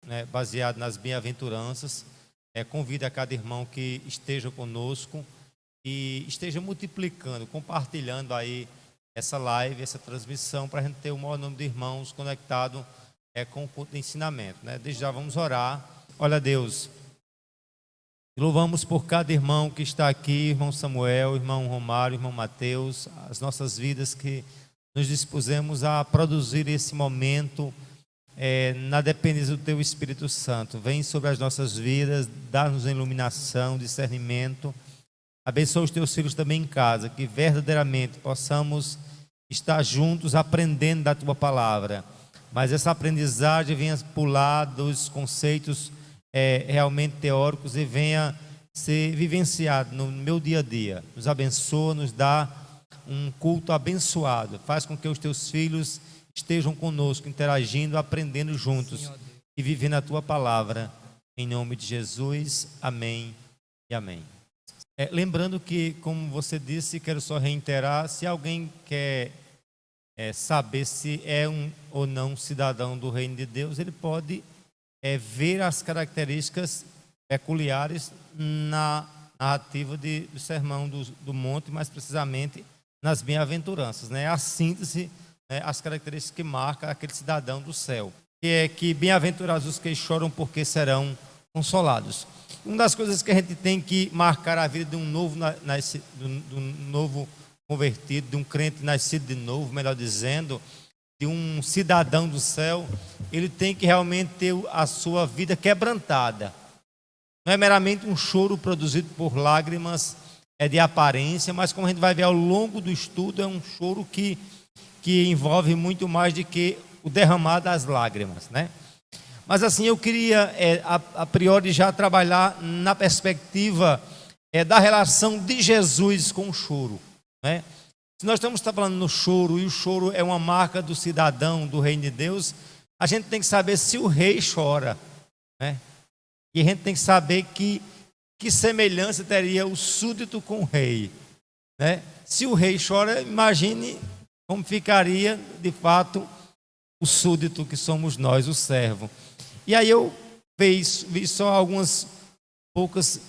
né, baseado nas bem-aventuranças. Convido a cada irmão que esteja conosco e esteja multiplicando, compartilhando aí essa live, essa transmissão, para a gente ter o maior número de irmãos conectados com o culto de ensinamento, né? Desde já vamos orar. Olha, Deus, louvamos por cada irmão que está aqui, irmão Samuel, irmão Romário, irmão Mateus, as nossas vidas que nos dispusemos a produzir esse momento na dependência do Teu Espírito Santo. Vem sobre as nossas vidas, dá-nos iluminação, discernimento. Abençoa os Teus filhos também em casa, que verdadeiramente possamos estar juntos aprendendo da Tua palavra. Mas essa aprendizagem venha pular dos conceitos realmente teóricos e venha ser vivenciado no meu dia a dia. Nos abençoa, nos dá um culto abençoado. Faz com que os Teus filhos estejam conosco, interagindo, aprendendo juntos e vivendo a Tua palavra. Em nome de Jesus, amém e amém. Lembrando que, como você disse, quero só reiterar, se alguém quer saber se é ou não cidadão do reino de Deus, ele pode ver as características peculiares na narrativa do Sermão do Monte, mais precisamente nas bem-aventuranças, né? A síntese, as características que marcam aquele cidadão do céu, que é que bem-aventurados os que choram, porque serão consolados. Uma das coisas que a gente tem que marcar a vida de um novo convertido, de um crente nascido de novo, melhor dizendo, de um cidadão do céu, ele tem que realmente ter a sua vida quebrantada. Não é meramente um choro produzido por lágrimas, de aparência, mas como a gente vai ver ao longo do estudo, é um choro que envolve muito mais do que o derramar das lágrimas, né? Mas assim, eu queria a priori já trabalhar na perspectiva da relação de Jesus com o choro, né? Se nós estamos falando no choro, e o choro é uma marca do cidadão do reino de Deus, a gente tem que saber se o rei chora, né? E a gente tem que saber que semelhança teria o súdito com o rei, né? Se o rei chora, imagine como ficaria de fato o súdito que somos nós, o servo. E aí eu vi só algumas poucas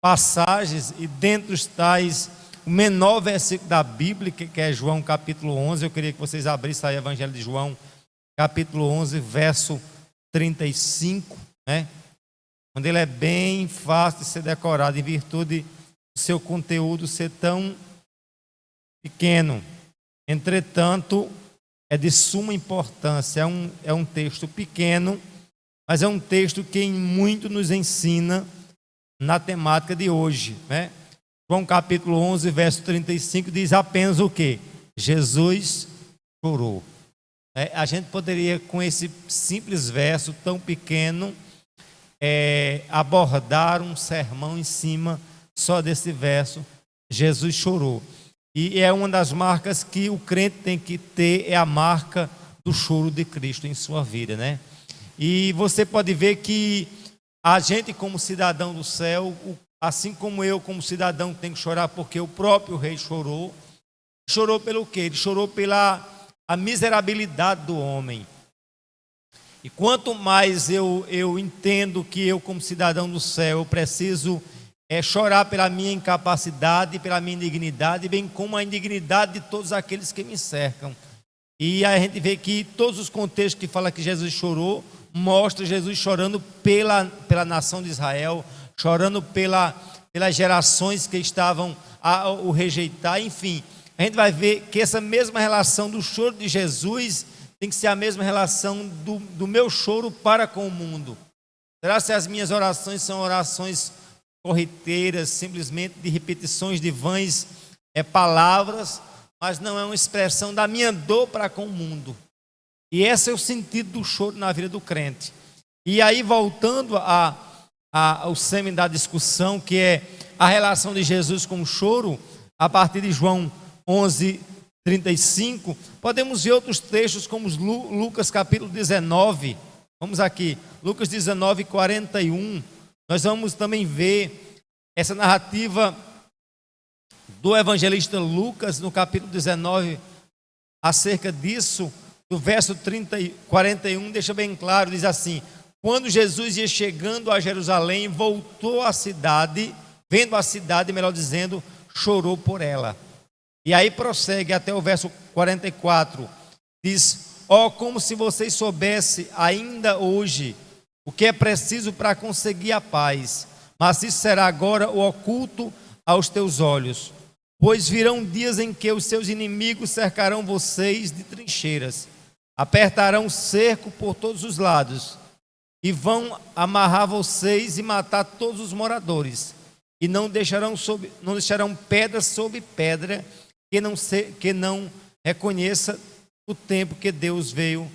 passagens, e dentro dos tais, o menor versículo da Bíblia, que é João capítulo 11, eu queria que vocês abrissem aí o Evangelho de João, capítulo 11, verso 35, né? Onde ele é bem fácil de ser decorado, em virtude do seu conteúdo ser tão pequeno. Entretanto, é de suma importância, é um texto pequeno, mas é um texto que em muito nos ensina na temática de hoje, né? João capítulo 11, verso 35 diz apenas o quê? Jesus chorou. A gente poderia, com esse simples verso tão pequeno, abordar um sermão em cima só desse verso, Jesus chorou. E é uma das marcas que o crente tem que ter, é a marca do choro de Cristo em sua vida, né? E você pode ver que a gente, como cidadão do céu, assim como eu, como cidadão, tenho que chorar porque o próprio rei chorou. Chorou pelo quê? Ele chorou pela a miserabilidade do homem. E quanto mais eu entendo que eu, como cidadão do céu, eu preciso chorar pela minha incapacidade, pela minha indignidade, bem como a indignidade de todos aqueles que me cercam. E a gente vê que todos os contextos que fala que Jesus chorou, mostra Jesus chorando pela nação de Israel, chorando pelas gerações que estavam a o rejeitar. Enfim, a gente vai ver que essa mesma relação do choro de Jesus tem que ser a mesma relação do meu choro para com o mundo. Será que as minhas orações são orações corriteiras, simplesmente de repetições de vãs palavras, mas não é uma expressão da minha dor para com o mundo? E esse é o sentido do choro na vida do crente. E aí, voltando ao cerne da discussão, que é a relação de Jesus com o choro, a partir de João 11, 35, podemos ver outros textos como Lucas capítulo 19, vamos aqui, Lucas 19, 41, nós vamos também ver essa narrativa do evangelista Lucas no capítulo 19, acerca disso, do verso 41, deixa bem claro, diz assim: Quando Jesus ia chegando a Jerusalém, voltou à cidade, vendo a cidade, melhor dizendo, chorou por ela. E aí prossegue até o verso 44, diz: ó, como se vocês soubessem ainda hoje o que é preciso para conseguir a paz, mas isso será agora o oculto aos teus olhos. Pois virão dias em que os seus inimigos cercarão vocês de trincheiras, apertarão cerco por todos os lados, e vão amarrar vocês e matar todos os moradores, e não deixarão pedra sobre pedra que não reconheça o tempo que Deus veio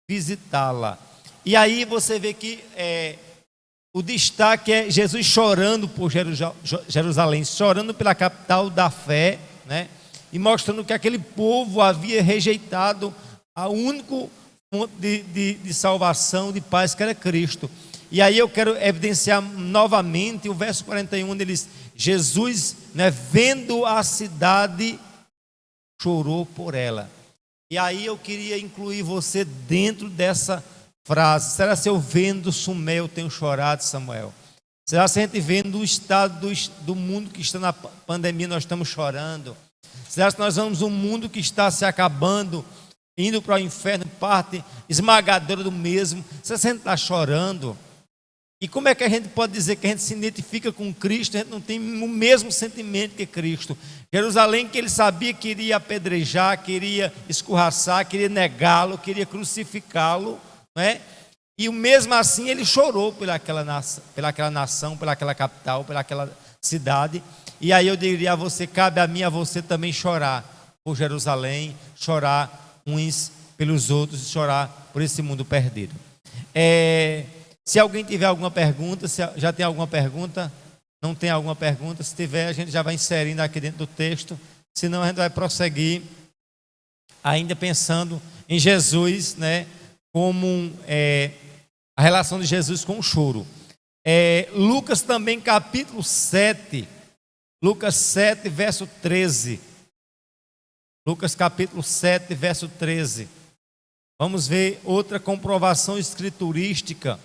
visitá-la. E aí você vê que o destaque é Jesus chorando por Jerusalém, chorando pela capital da fé, né? E mostrando que aquele povo havia rejeitado a único fonte de salvação, de paz, que era Cristo. E aí eu quero evidenciar novamente o verso 41, onde ele diz: Jesus, né, vendo a cidade, chorou por ela. E aí eu queria incluir você dentro dessa frase. Será se eu vendo Sumé eu tenho chorado, Samuel? Será se a gente vendo o estado do mundo que está na pandemia nós estamos chorando? Será se nós vamos um mundo que está se acabando, indo para o inferno, parte esmagadora do mesmo? Será se a gente está chorando? E como é que a gente pode dizer que a gente se identifica com Cristo, a gente não tem o mesmo sentimento que Cristo? Jerusalém, que ele sabia que iria apedrejar, queria escorraçar, queria negá-lo, queria crucificá-lo, né? E mesmo assim ele chorou pelaquela nação, pelaquela capital, pelaquela cidade. E aí eu diria a você: cabe a mim, a você também chorar por Jerusalém, chorar uns pelos outros, chorar por esse mundo perdido. Se alguém tiver alguma pergunta, se já tem alguma pergunta, não tem alguma pergunta, se tiver a gente já vai inserindo aqui dentro do texto, senão a gente vai prosseguir ainda pensando em Jesus, né, como a relação de Jesus com o choro. Lucas também capítulo 7, Lucas 7 verso 13, Lucas capítulo 7 verso 13, vamos ver outra comprovação escriturística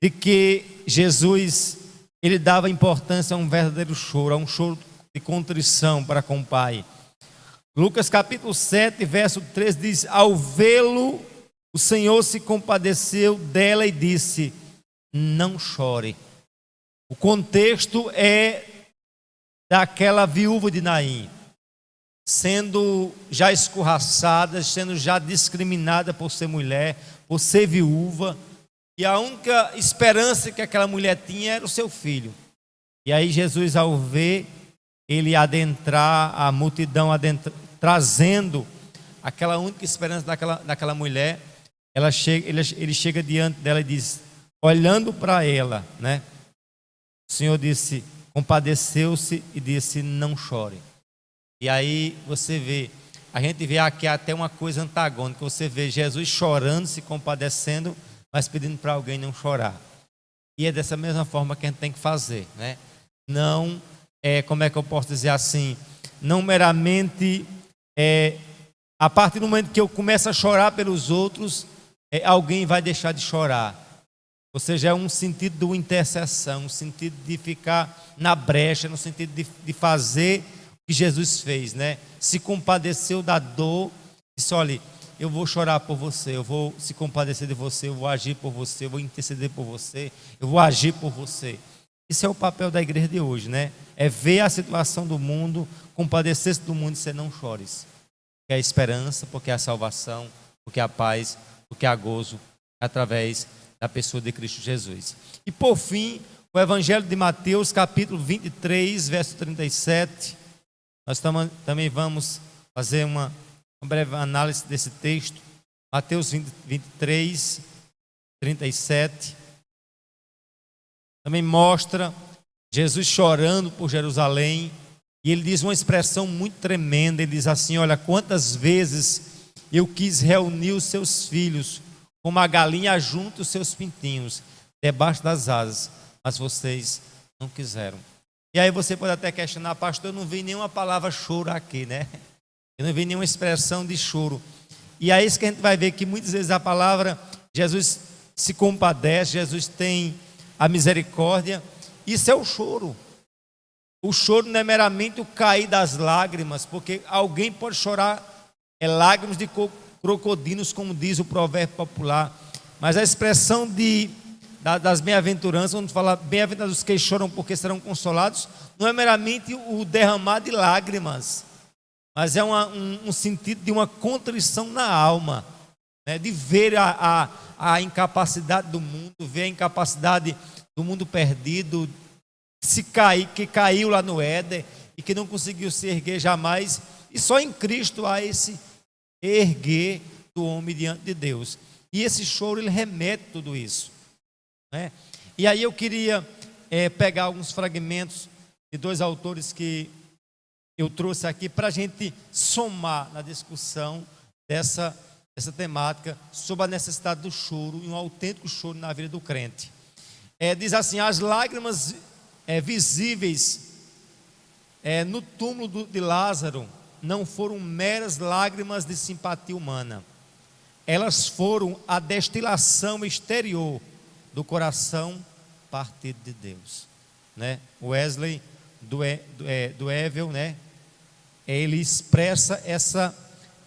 de que Jesus, ele dava importância a um verdadeiro choro, a um choro de contrição para com o Pai. Lucas capítulo 7 verso 13 diz: ao vê-lo, o Senhor se compadeceu dela e disse: não chore. O contexto é daquela viúva de Naim, sendo já escorraçada, sendo já discriminada por ser mulher, por ser viúva. E a única esperança que aquela mulher tinha era o seu filho. E aí Jesus, ao ver ele adentrar a multidão, trazendo aquela única esperança daquela mulher, ele chega diante dela e diz, olhando para ela, né? O Senhor disse, compadeceu-se e disse: não chore. E aí você vê, a gente vê aqui até uma coisa antagônica. Você vê Jesus chorando, se compadecendo, mas pedindo para alguém não chorar. E é dessa mesma forma que a gente tem que fazer, né? Não, como é que eu posso dizer assim? Não meramente, a partir do momento que eu começo a chorar pelos outros, alguém vai deixar de chorar. Ou seja, é um sentido de intercessão, um sentido de ficar na brecha, no sentido de fazer o que Jesus fez, né? Se compadeceu da dor, disse: olha, eu vou chorar por você, eu vou se compadecer de você, eu vou agir por você, eu vou interceder por você, eu vou agir por você. Isso é o papel da igreja de hoje, né? É ver a situação do mundo, compadecer-se do mundo e dizer: não chores. Porque é a esperança, porque é a salvação, porque é a paz, porque é a gozo, através da pessoa de Cristo Jesus. E por fim, o Evangelho de Mateus, capítulo 23, verso 37. Nós também vamos fazer uma breve análise desse texto. Mateus 23, 37. Também mostra Jesus chorando por Jerusalém. E ele diz uma expressão muito tremenda. Ele diz assim: olha, quantas vezes eu quis reunir os seus filhos, como a galinha junta os seus pintinhos debaixo das asas, mas vocês não quiseram. E aí você pode até questionar: pastor, eu não vi nenhuma palavra choro aqui, né? Eu não vi nenhuma expressão de choro. E é isso que a gente vai ver, que muitas vezes a palavra, Jesus se compadece, Jesus tem a misericórdia. Isso é o choro. O choro não é meramente o cair das lágrimas, porque alguém pode chorar lágrimas de crocodilos, como diz o provérbio popular, mas a expressão das bem-aventuranças, quando fala bem-aventurados os que choram porque serão consolados, não é meramente o derramar de lágrimas, mas é um sentido de uma contrição na alma, né? De ver a incapacidade do mundo, ver a incapacidade do mundo perdido, que caiu lá no Éden e que não conseguiu se erguer jamais, e só em Cristo há esse erguer do homem diante de Deus. E esse choro, ele remete tudo isso, né? E aí eu queria pegar alguns fragmentos de dois autores que eu trouxe aqui para a gente somar na discussão dessa temática sobre a necessidade do choro e um autêntico choro na vida do crente. Diz assim: as lágrimas visíveis no túmulo de Lázaro não foram meras lágrimas de simpatia humana, elas foram a destilação exterior do coração partido de Deus, né? Wesley do Evel, né? Ele expressa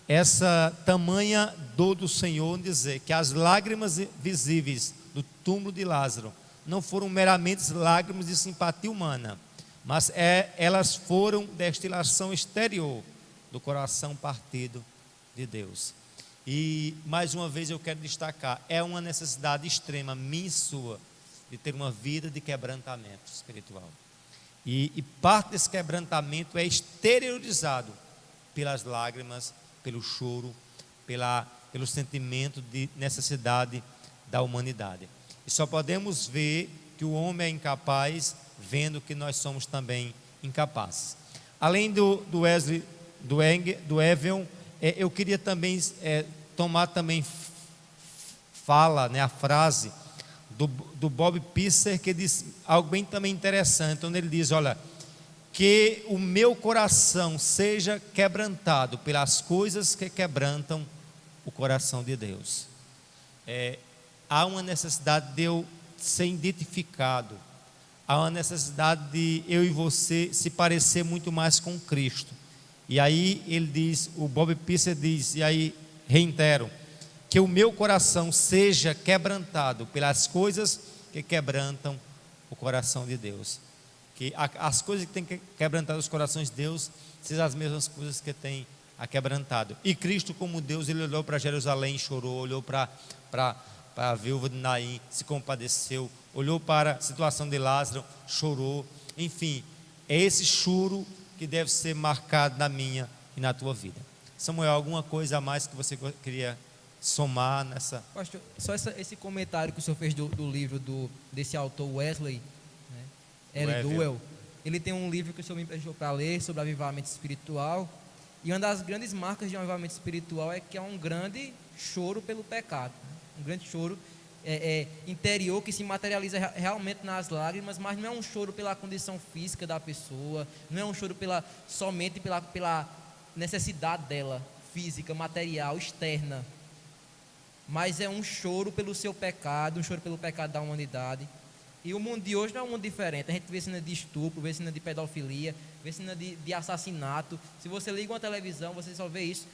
essa tamanha dor do Senhor, dizer que as lágrimas visíveis do túmulo de Lázaro não foram meramente lágrimas de simpatia humana, mas elas foram destilação exterior do coração partido de Deus. E mais uma vez eu quero destacar, é uma necessidade extrema minha e sua de ter uma vida de quebrantamento espiritual. E parte desse quebrantamento é exteriorizado pelas lágrimas, pelo choro, pelo sentimento de necessidade da humanidade. E só podemos ver que o homem é incapaz, vendo que nós somos também incapazes. Além do Wesley, do Evel, eu queria também tomar também fala, né, a frase do Bob Pisser, que diz algo bem também interessante, onde ele diz: olha, que o meu coração seja quebrantado pelas coisas que quebrantam o coração de Deus. Há uma necessidade de eu ser identificado, há uma necessidade de eu e você se parecer muito mais com Cristo. E aí ele diz, o Bob Pisser diz, e aí reitero, que o meu coração seja quebrantado pelas coisas que quebrantam o coração de Deus. Que as coisas que têm quebrantado os corações de Deus sejam as mesmas coisas que têm quebrantado. E Cristo, como Deus, ele olhou para Jerusalém e chorou, olhou para a viúva de Naim, se compadeceu, olhou para a situação de Lázaro, chorou. Enfim, é esse choro que deve ser marcado na minha e na tua vida. Samuel, alguma coisa a mais que você queria somar nessa? Pastor, só esse comentário que o senhor fez do livro desse autor Wesley, né? L. Duell. Ele tem um livro que o senhor me emprestou para ler sobre avivamento espiritual, e uma das grandes marcas de um avivamento espiritual é que há um grande choro pelo pecado, né? Um grande choro interior que se materializa realmente nas lágrimas, mas não é um choro pela condição física da pessoa, não é um choro somente pela necessidade dela, física, material, externa, mas é um choro pelo seu pecado, um choro pelo pecado da humanidade. E o mundo de hoje não é um mundo diferente. A gente vê cena de estupro, vê cena de pedofilia, vê cena de assassinato. Se você liga uma televisão, você só vê isso.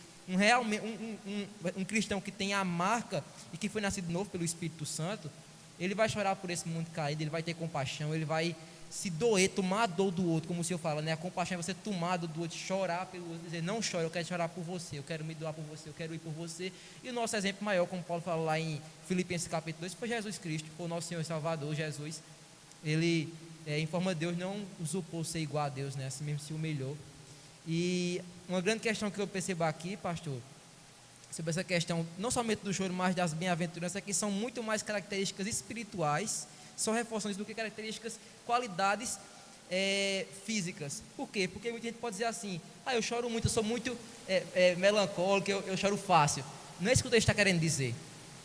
Um cristão que tem a marca e que foi nascido novo pelo Espírito Santo, ele vai chorar por esse mundo caído, ele vai ter compaixão, ele vai se doer, tomar a dor do outro, como o Senhor fala, né? A compaixão é você tomar a dor do outro, chorar pelo outro, dizer: não chore, eu quero chorar por você, eu quero me doar por você, eu quero ir por você. E o nosso exemplo maior, como Paulo fala lá em Filipenses capítulo 2, foi Jesus Cristo, foi o nosso Senhor e Salvador, Jesus. Ele, em forma de Deus, não usurpou ser igual a Deus, né? Assim mesmo se humilhou. E uma grande questão que eu percebo aqui, pastor, sobre essa questão, não somente do choro, mas das bem-aventuranças, é que são muito mais características espirituais, são reforções do que características, qualidades físicas. Por quê? Porque muita gente pode dizer assim: eu choro muito, eu sou muito melancólico, eu choro fácil. Não é isso que o texto está querendo dizer.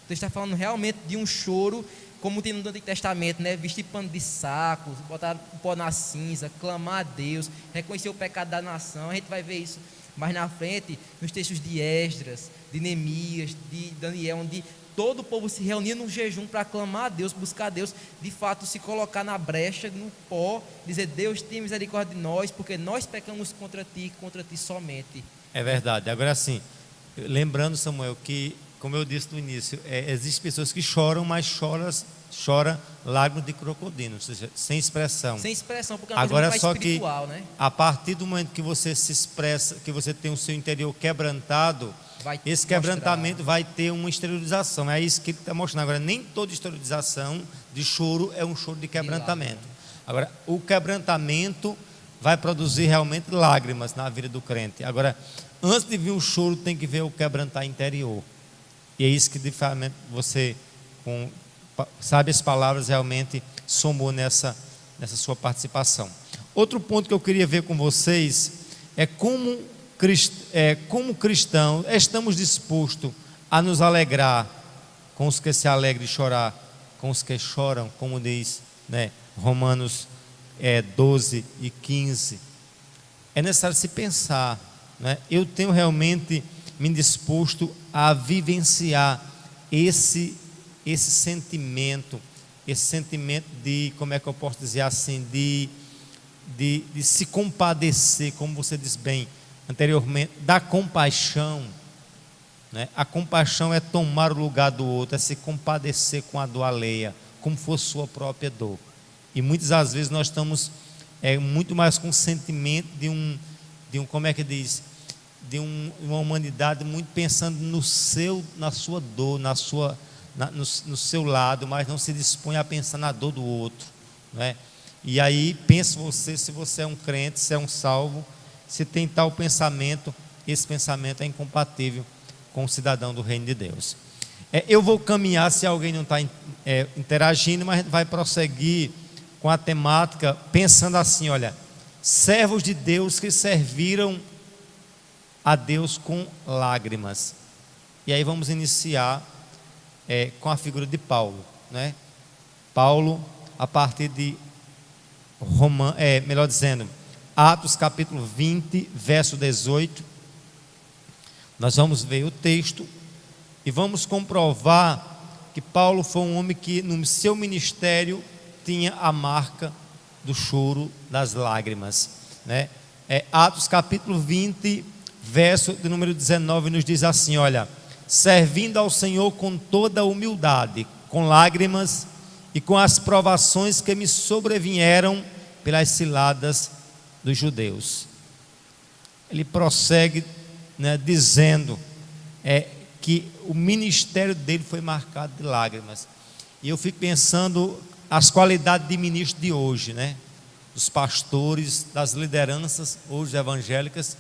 O texto está falando realmente de um choro, como tem no Antigo Testamento, né? Vestir pano de saco, botar o pó na cinza, clamar a Deus, reconhecer o pecado da nação. A gente vai ver isso mais na frente, nos textos de Esdras, de Neemias, de Daniel, onde todo o povo se reunia num jejum para clamar a Deus, buscar a Deus, de fato se colocar na brecha, no pó, dizer: Deus, tenha misericórdia de nós, porque nós pecamos contra ti somente. É verdade. Agora assim, lembrando, Samuel, que, como eu disse no início, existem pessoas que choram, mas chora lágrimas de crocodilo, ou seja, sem expressão. Sem expressão, porque é uma Agora, coisa só mais que espiritual, né? a partir do momento que você se expressa, que você tem o seu interior quebrantado, esse quebrantamento vai ter uma exteriorização. É isso que ele está mostrando. Agora, nem toda exteriorização de choro é um choro de quebrantamento. Agora, o quebrantamento vai produzir realmente lágrimas na vida do crente. Agora, antes de vir o choro, tem que ver o quebrantar interior. E é isso que, de fato, você, com sábias palavras, realmente somou nessa sua participação. Outro ponto que eu queria ver com vocês é como cristãos estamos dispostos a nos alegrar com os que se alegram e chorar com os que choram, como diz, né, Romanos 12 e 15. É necessário se pensar, né? Eu tenho realmente me disposto a vivenciar esse sentimento de, como é que eu posso dizer assim, de se compadecer, como você disse bem anteriormente, da compaixão, né? A compaixão é tomar o lugar do outro, é se compadecer com a dor alheia, como fosse sua própria dor. E muitas das vezes nós estamos muito mais com o sentimento de um como é que diz, de uma humanidade muito pensando na sua dor, no seu lado, mas não se dispõe a pensar na dor do outro, né? E aí pense você, se você é um crente, se é um salvo, se tem tal pensamento, esse pensamento é incompatível com o cidadão do reino de Deus. Eu vou caminhar, se alguém não está interagindo, mas a gente vai prosseguir com a temática, pensando assim, olha, servos de Deus que serviram a Deus com lágrimas. E aí vamos iniciar com a figura de Paulo, né? Paulo, a partir de melhor dizendo, Atos capítulo 20, verso 18, nós vamos ver o texto e vamos comprovar que Paulo foi um homem que no seu ministério tinha a marca do choro, das lágrimas, né? Atos capítulo 20, verso de número 19, nos diz assim, olha: servindo ao Senhor com toda humildade, com lágrimas e com as provações que me sobrevieram pelas ciladas dos judeus. Ele prossegue, né, dizendo que o ministério dele foi marcado de lágrimas. E eu fico pensando as qualidades de ministro de hoje, né? Dos pastores, das lideranças hoje evangélicas,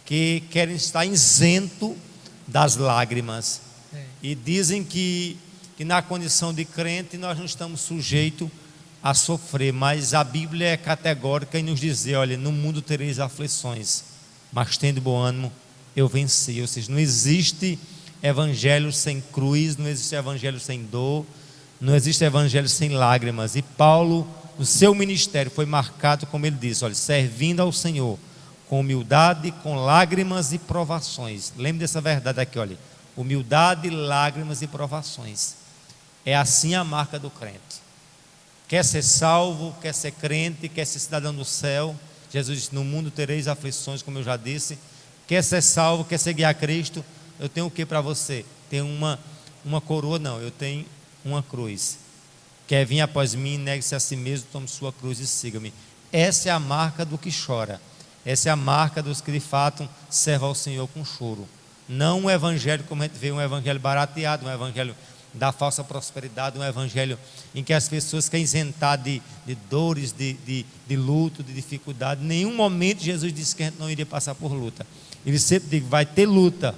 que querem estar isento das lágrimas. E dizem que na condição de crente nós não estamos sujeitos a sofrer, mas a Bíblia é categórica em nos dizer, olha, no mundo tereis aflições, mas tendo bom ânimo, eu venci. Ou seja, não existe evangelho sem cruz, não existe evangelho sem dor, não existe evangelho sem lágrimas. E Paulo, no seu ministério, foi marcado, como ele disse, olha, servindo ao Senhor com humildade, com lágrimas e provações. Lembre dessa verdade aqui, olha, humildade, lágrimas e provações. É assim a marca do crente. Quer ser salvo, quer ser crente, quer ser cidadão do céu. Jesus disse, no mundo tereis aflições, como eu já disse. Quer ser salvo, quer seguir a Cristo, eu tenho o que para você? Tenho uma coroa? Não, eu tenho uma cruz. Quer vir após mim, negue-se a si mesmo, tome sua cruz e siga-me. Essa é a marca do que chora. Essa é a marca dos que de fato servem ao Senhor com choro. Não um evangelho como a gente vê, um evangelho barateado, um evangelho da falsa prosperidade, um evangelho em que as pessoas querem isentar de dores, de luto, de dificuldade. Em nenhum momento Jesus disse que a gente não iria passar por luta. Ele sempre diz, vai ter luta,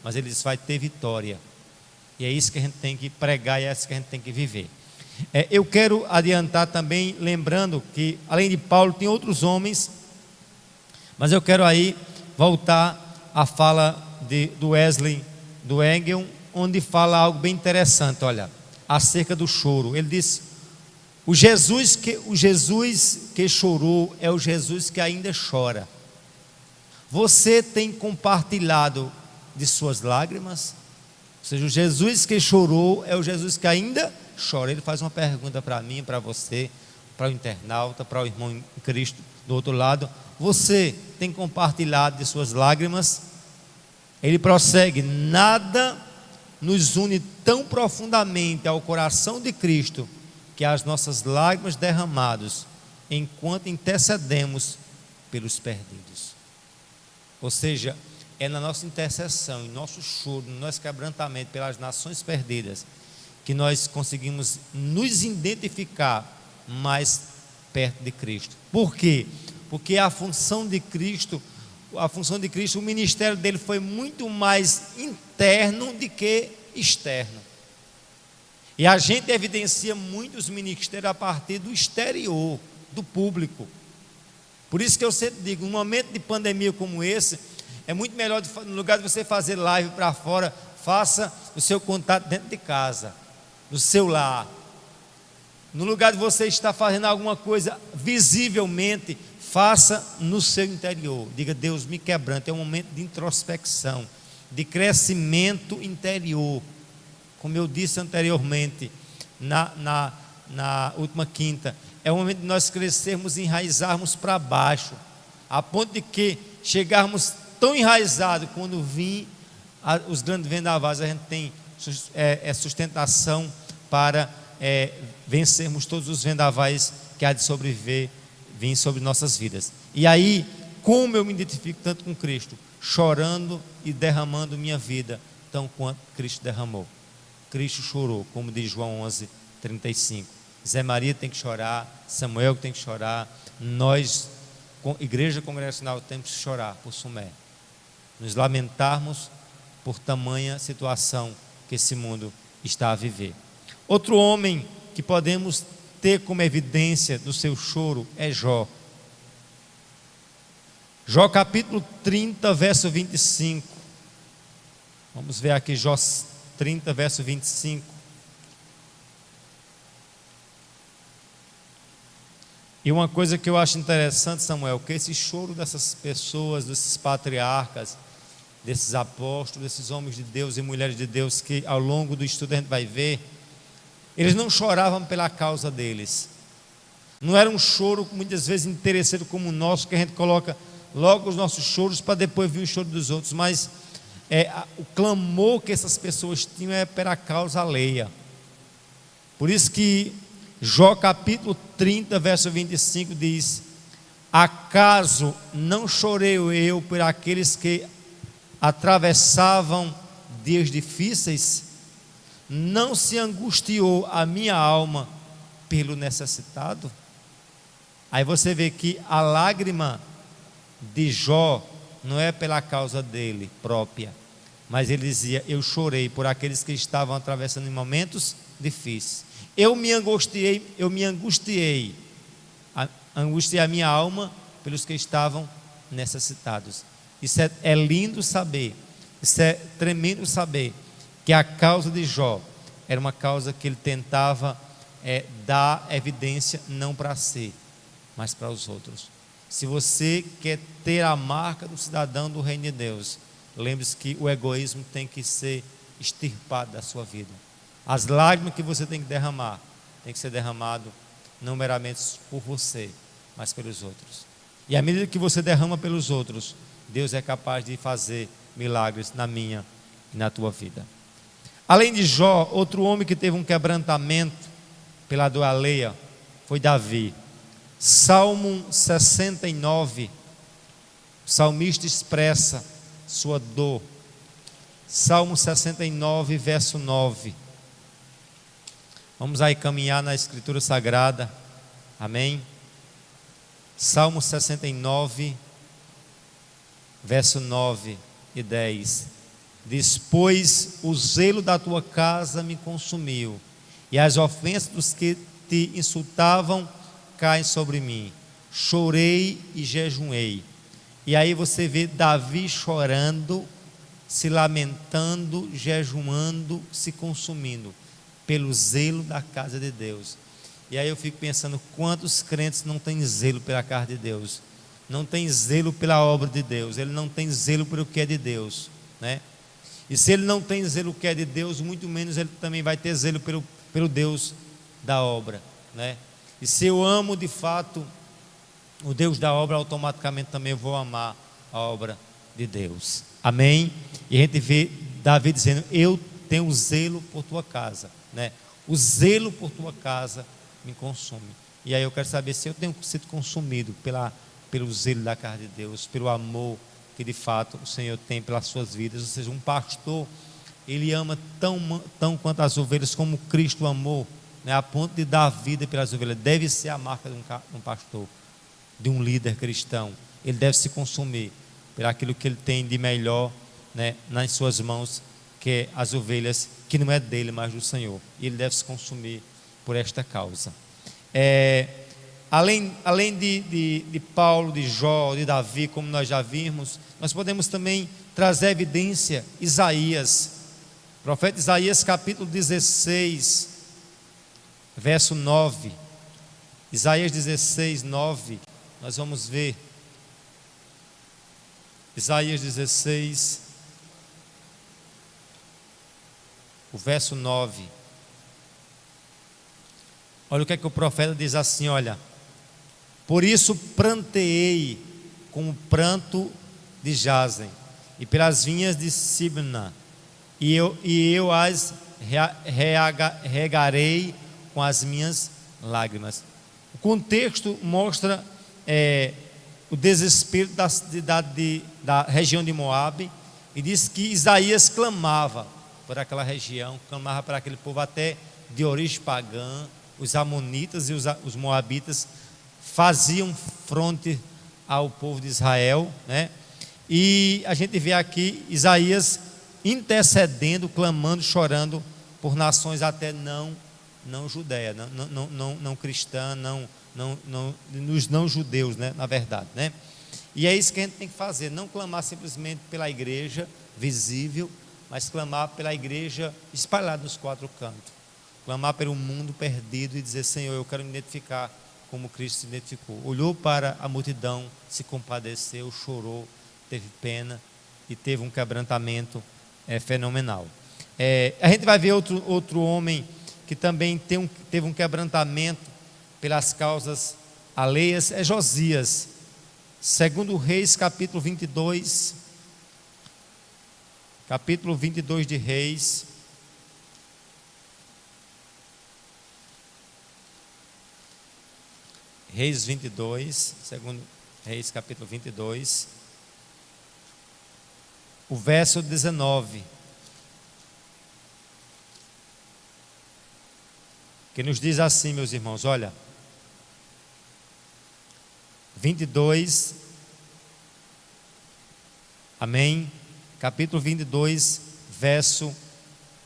mas ele disse, vai ter vitória. E é isso que a gente tem que pregar e é isso que a gente tem que viver. Eu quero adiantar também, lembrando que além de Paulo tem outros homens, mas eu quero aí voltar à fala do Wesley, do Engel, onde fala algo bem interessante, olha, acerca do choro. Ele diz, o Jesus que chorou é o Jesus que ainda chora. Você tem compartilhado de suas lágrimas? Ou seja, o Jesus que chorou é o Jesus que ainda chora. Ele faz uma pergunta para mim, para você, para o internauta, para o irmão em Cristo do outro lado: você tem compartilhado de suas lágrimas? Ele prossegue: nada nos une tão profundamente ao coração de Cristo que as nossas lágrimas derramadas enquanto intercedemos pelos perdidos. Ou seja, é na nossa intercessão, em nosso choro, no nosso quebrantamento pelas nações perdidas, que nós conseguimos nos identificar mais perto de Cristo. Por quê? Porque a função de Cristo, o ministério dele foi muito mais interno do que externo. E a gente evidencia muitos ministérios a partir do exterior, do público. Por isso que eu sempre digo, num momento de pandemia como esse, é muito melhor, no lugar de você fazer live para fora, faça o seu contato dentro de casa, no seu lar. No lugar de você estar fazendo alguma coisa visivelmente, faça no seu interior. Diga: Deus, me quebranta. É um momento de introspecção, de crescimento interior. Como eu disse anteriormente, na última quinta, é o momento de nós crescermos e enraizarmos para baixo, a ponto de que chegarmos tão enraizados, quando vir os grandes vendavais, a gente tem sustentação para vencermos todos os vendavais que há de sobreviver, vir sobre nossas vidas. E aí, como eu me identifico tanto com Cristo? Chorando e derramando minha vida, tão quanto Cristo derramou. Cristo chorou, como diz João 11:35. Zé Maria tem que chorar, Samuel tem que chorar, nós, Igreja Congregacional, temos que chorar por Sumé, nos lamentarmos por tamanha situação que esse mundo está a viver. Outro homem que podemos ter como evidência do seu choro é Jó. Jó capítulo 30, verso 25. Vamos ver aqui Jó 30, verso 25. E uma coisa que eu acho interessante, Samuel, que esse choro dessas pessoas, desses patriarcas, desses apóstolos, desses homens de Deus e mulheres de Deus, que ao longo do estudo a gente vai ver, eles não choravam pela causa deles. Não era um choro muitas vezes interesseiro como o nosso, que a gente coloca logo os nossos choros para depois vir o choro dos outros, mas o clamor que essas pessoas tinham é pela causa alheia. Por isso que Jó capítulo 30, verso 25 diz: acaso não chorei eu por aqueles que atravessavam dias difíceis? Não se angustiou a minha alma pelo necessitado? Aí você vê que a lágrima de Jó não é pela causa dele própria, mas ele dizia: eu chorei por aqueles que estavam atravessando em momentos difíceis. Eu me angustiei a minha alma pelos que estavam necessitados. Isso é lindo saber, isso é tremendo saber, que a causa de Jó era uma causa que ele tentava dar evidência não para si, mas para os outros. Se você quer ter a marca do cidadão do reino de Deus, lembre-se que o egoísmo tem que ser extirpado da sua vida. As lágrimas que você tem que derramar, tem que ser derramado não meramente por você, mas pelos outros. E à medida que você derrama pelos outros, Deus é capaz de fazer milagres na minha e na tua vida. Além de Jó, outro homem que teve um quebrantamento pela dor alheia foi Davi. Salmo 69, o salmista expressa sua dor. Salmo 69, verso 9. Vamos aí caminhar na Escritura Sagrada. Amém? Salmo 69, verso 9 e 10. Diz: pois o zelo da tua casa me consumiu, e as ofensas dos que te insultavam caem sobre mim. Chorei e jejuei. E aí você vê Davi chorando, se lamentando, jejuando, se consumindo pelo zelo da casa de Deus. E aí eu fico pensando, quantos crentes não têm zelo pela casa de Deus, não têm zelo pela obra de Deus, ele não tem zelo pelo que é de Deus, né? E se ele não tem zelo que é de Deus, muito menos ele também vai ter zelo pelo Deus da obra, né? E se eu amo de fato o Deus da obra, automaticamente também eu vou amar a obra de Deus. Amém? E a gente vê Davi dizendo: eu tenho zelo por tua casa, né? O zelo por tua casa me consome. E aí eu quero saber se eu tenho sido consumido pelo zelo da casa de Deus, pelo amor que de fato o Senhor tem pelas suas vidas. Ou seja, um pastor, ele ama tão quanto as ovelhas como Cristo amou, né, a ponto de dar vida pelas ovelhas. Deve ser a marca de um pastor, de um líder cristão. Ele deve se consumir por aquilo que ele tem de melhor, né, nas suas mãos, que é as ovelhas, que não é dele, mas do Senhor. E ele deve se consumir por esta causa. Além de Paulo, de Jó, de Davi, como nós já vimos, nós podemos também trazer a evidência Isaías, profeta Isaías capítulo 16, verso 9. Isaías 16, 9, nós vamos ver. Isaías 16, o verso 9. Olha o que é que o profeta diz assim: olha, por isso pranteei com o pranto de Jazen, e pelas vinhas de Sibna, e eu as regarei com as minhas lágrimas. O contexto mostra o desespero da região de Moabe, e diz que Isaías clamava por aquela região, clamava para aquele povo até de origem pagã. Os amonitas e os moabitas faziam fronte ao povo de Israel, né? E a gente vê aqui Isaías intercedendo, clamando, chorando por nações até não judeia, não cristã, nos não judeus, né? Na verdade, né? E é isso que a gente tem que fazer, não clamar simplesmente pela igreja visível, mas clamar pela igreja espalhada nos quatro cantos. Clamar pelo mundo perdido e dizer: Senhor, eu quero me identificar como Cristo se identificou. Olhou para a multidão, se compadeceu, chorou, teve pena e teve um quebrantamento fenomenal. A gente vai ver outro homem que também teve um quebrantamento pelas causas alheias, é Josias. Segundo Reis, capítulo 22. Capítulo 22 de Reis. Reis 22, segundo Reis capítulo 22, o verso 19, que nos diz assim, meus irmãos, olha, 22, amém, capítulo 22, verso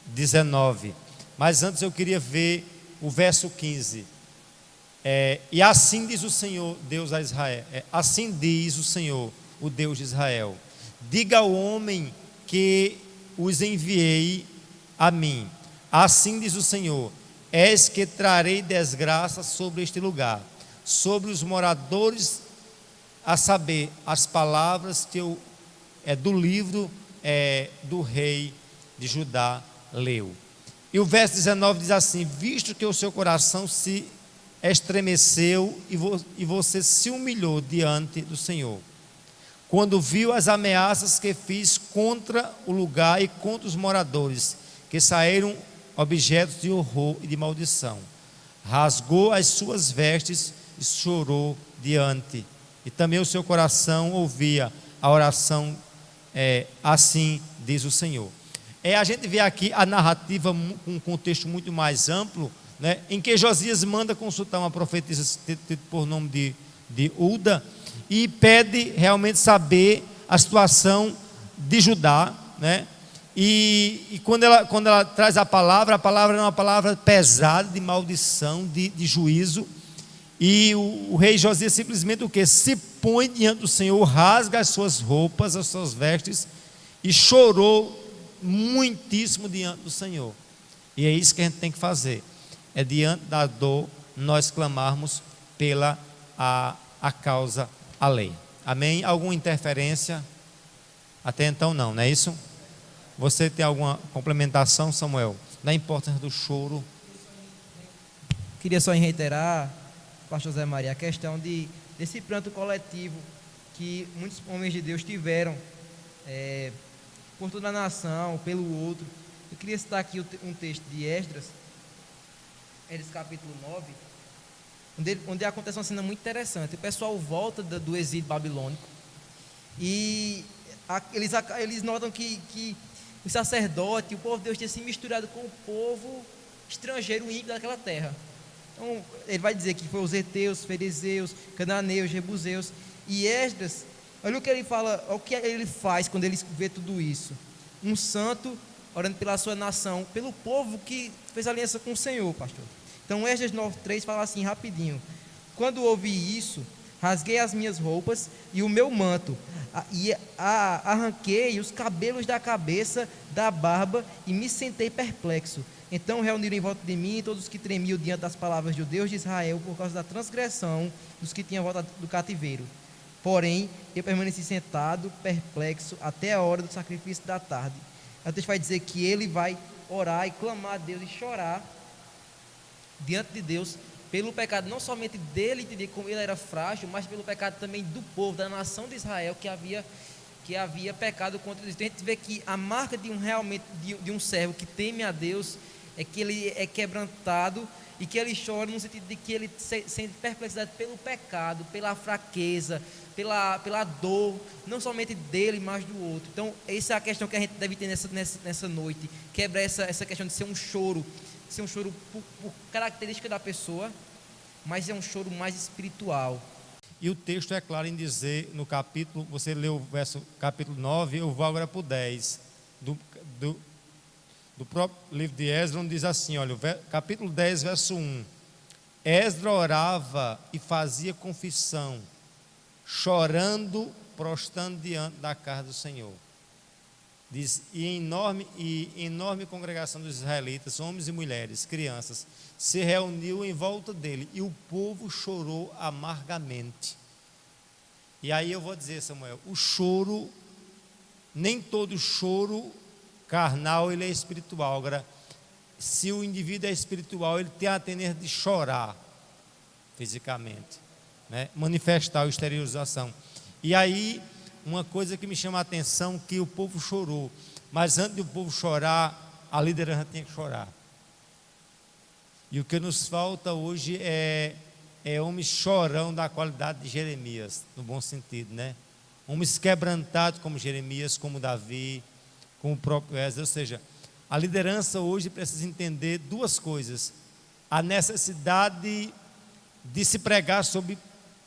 19, mas antes eu queria ver o verso 15, e assim diz o Senhor, Deus a Israel, assim diz o Senhor, o Deus de Israel: diga ao homem que os enviei a mim, assim diz o Senhor: eis que trarei desgraça sobre este lugar, sobre os moradores, a saber, as palavras que eu, do livro do rei de Judá leu. E o verso 19 diz assim: visto que o seu coração se estremeceu e você se humilhou diante do Senhor, quando viu as ameaças que fiz contra o lugar e contra os moradores, que saíram objetos de horror e de maldição, rasgou as suas vestes e chorou diante, e também o seu coração ouvia a oração, assim diz o Senhor. A gente vê aqui a narrativa com um contexto muito mais amplo, né, em que Josias manda consultar uma profetisa por nome de Ulda, e pede realmente saber a situação de Judá, né? E quando ela traz a palavra é uma palavra pesada, de maldição, de juízo, e o rei Josias simplesmente o que? Se põe diante do Senhor, rasga as suas roupas, as suas vestes, e chorou muitíssimo diante do Senhor. E é isso que a gente tem que fazer, diante da dor, nós clamarmos pela a causa alheia. Amém? Alguma interferência? Até então não é isso? Você tem alguma complementação, Samuel, da importância do choro? Queria só reiterar, pastor Zé Maria, a questão desse pranto coletivo que muitos homens de Deus tiveram por toda a nação, pelo outro. Eu queria citar aqui um texto de Esdras, capítulo 9, onde acontece uma cena muito interessante. O pessoal volta do exílio babilônico e eles notam que o sacerdote, o povo de Deus tinha se misturado com o povo estrangeiro ímpio daquela terra. Então ele vai dizer que foi os heteus, fariseus, cananeus, jebuseus. E Esdras, olha o que ele fala, olha o que ele faz quando ele vê tudo isso. Um santo orando pela sua nação, pelo povo que fez aliança com o Senhor, pastor. Então Esdras 9:3 fala assim rapidinho: quando ouvi isso, rasguei as minhas roupas e o meu manto, e arranquei os cabelos da cabeça, da barba, e me sentei perplexo. Então reuniram em volta de mim todos os que tremiam diante das palavras do Deus de Israel, por causa da transgressão dos que tinham voltado do cativeiro. Porém, eu permaneci sentado, perplexo, até a hora do sacrifício da tarde. A Deus vai dizer que ele vai orar e clamar a Deus e chorar diante de Deus pelo pecado, não somente dele, entender como ele era frágil, mas pelo pecado também do povo, da nação de Israel, que havia pecado contra Deus. Então a gente vê que a marca de um servo que teme a Deus é que ele é quebrantado e que ele chora no sentido de que ele sente perplexidade pelo pecado, pela fraqueza, pela dor, não somente dele, mas do outro. Então essa é a questão que a gente deve ter nessa noite, quebra essa questão de ser um choro por característica da pessoa, mas é um choro mais espiritual. E o texto é claro em dizer, no capítulo, você leu o verso capítulo 9, eu vou agora para o 10, do próprio livro de Esdras, onde diz assim, olha, capítulo 10, verso 1, Esdras orava e fazia confissão, chorando, prostrando diante da casa do Senhor. Diz, e enorme congregação dos israelitas, homens e mulheres, crianças, se reuniu em volta dele, e o povo chorou amargamente. E aí eu vou dizer, Samuel, o choro, nem todo choro carnal ele é espiritual. Agora, se o indivíduo é espiritual, ele tem a tendência de chorar fisicamente, né? Manifestar a exteriorização. E aí, uma coisa que me chama a atenção, que o povo chorou, mas antes do povo chorar, a liderança tinha que chorar. E o que nos falta hoje é homens chorão da qualidade de Jeremias, no bom sentido, né? Homens quebrantados como Jeremias, como Davi, como o próprio Esdras. Ou seja, a liderança hoje precisa entender duas coisas: a necessidade de se pregar sobre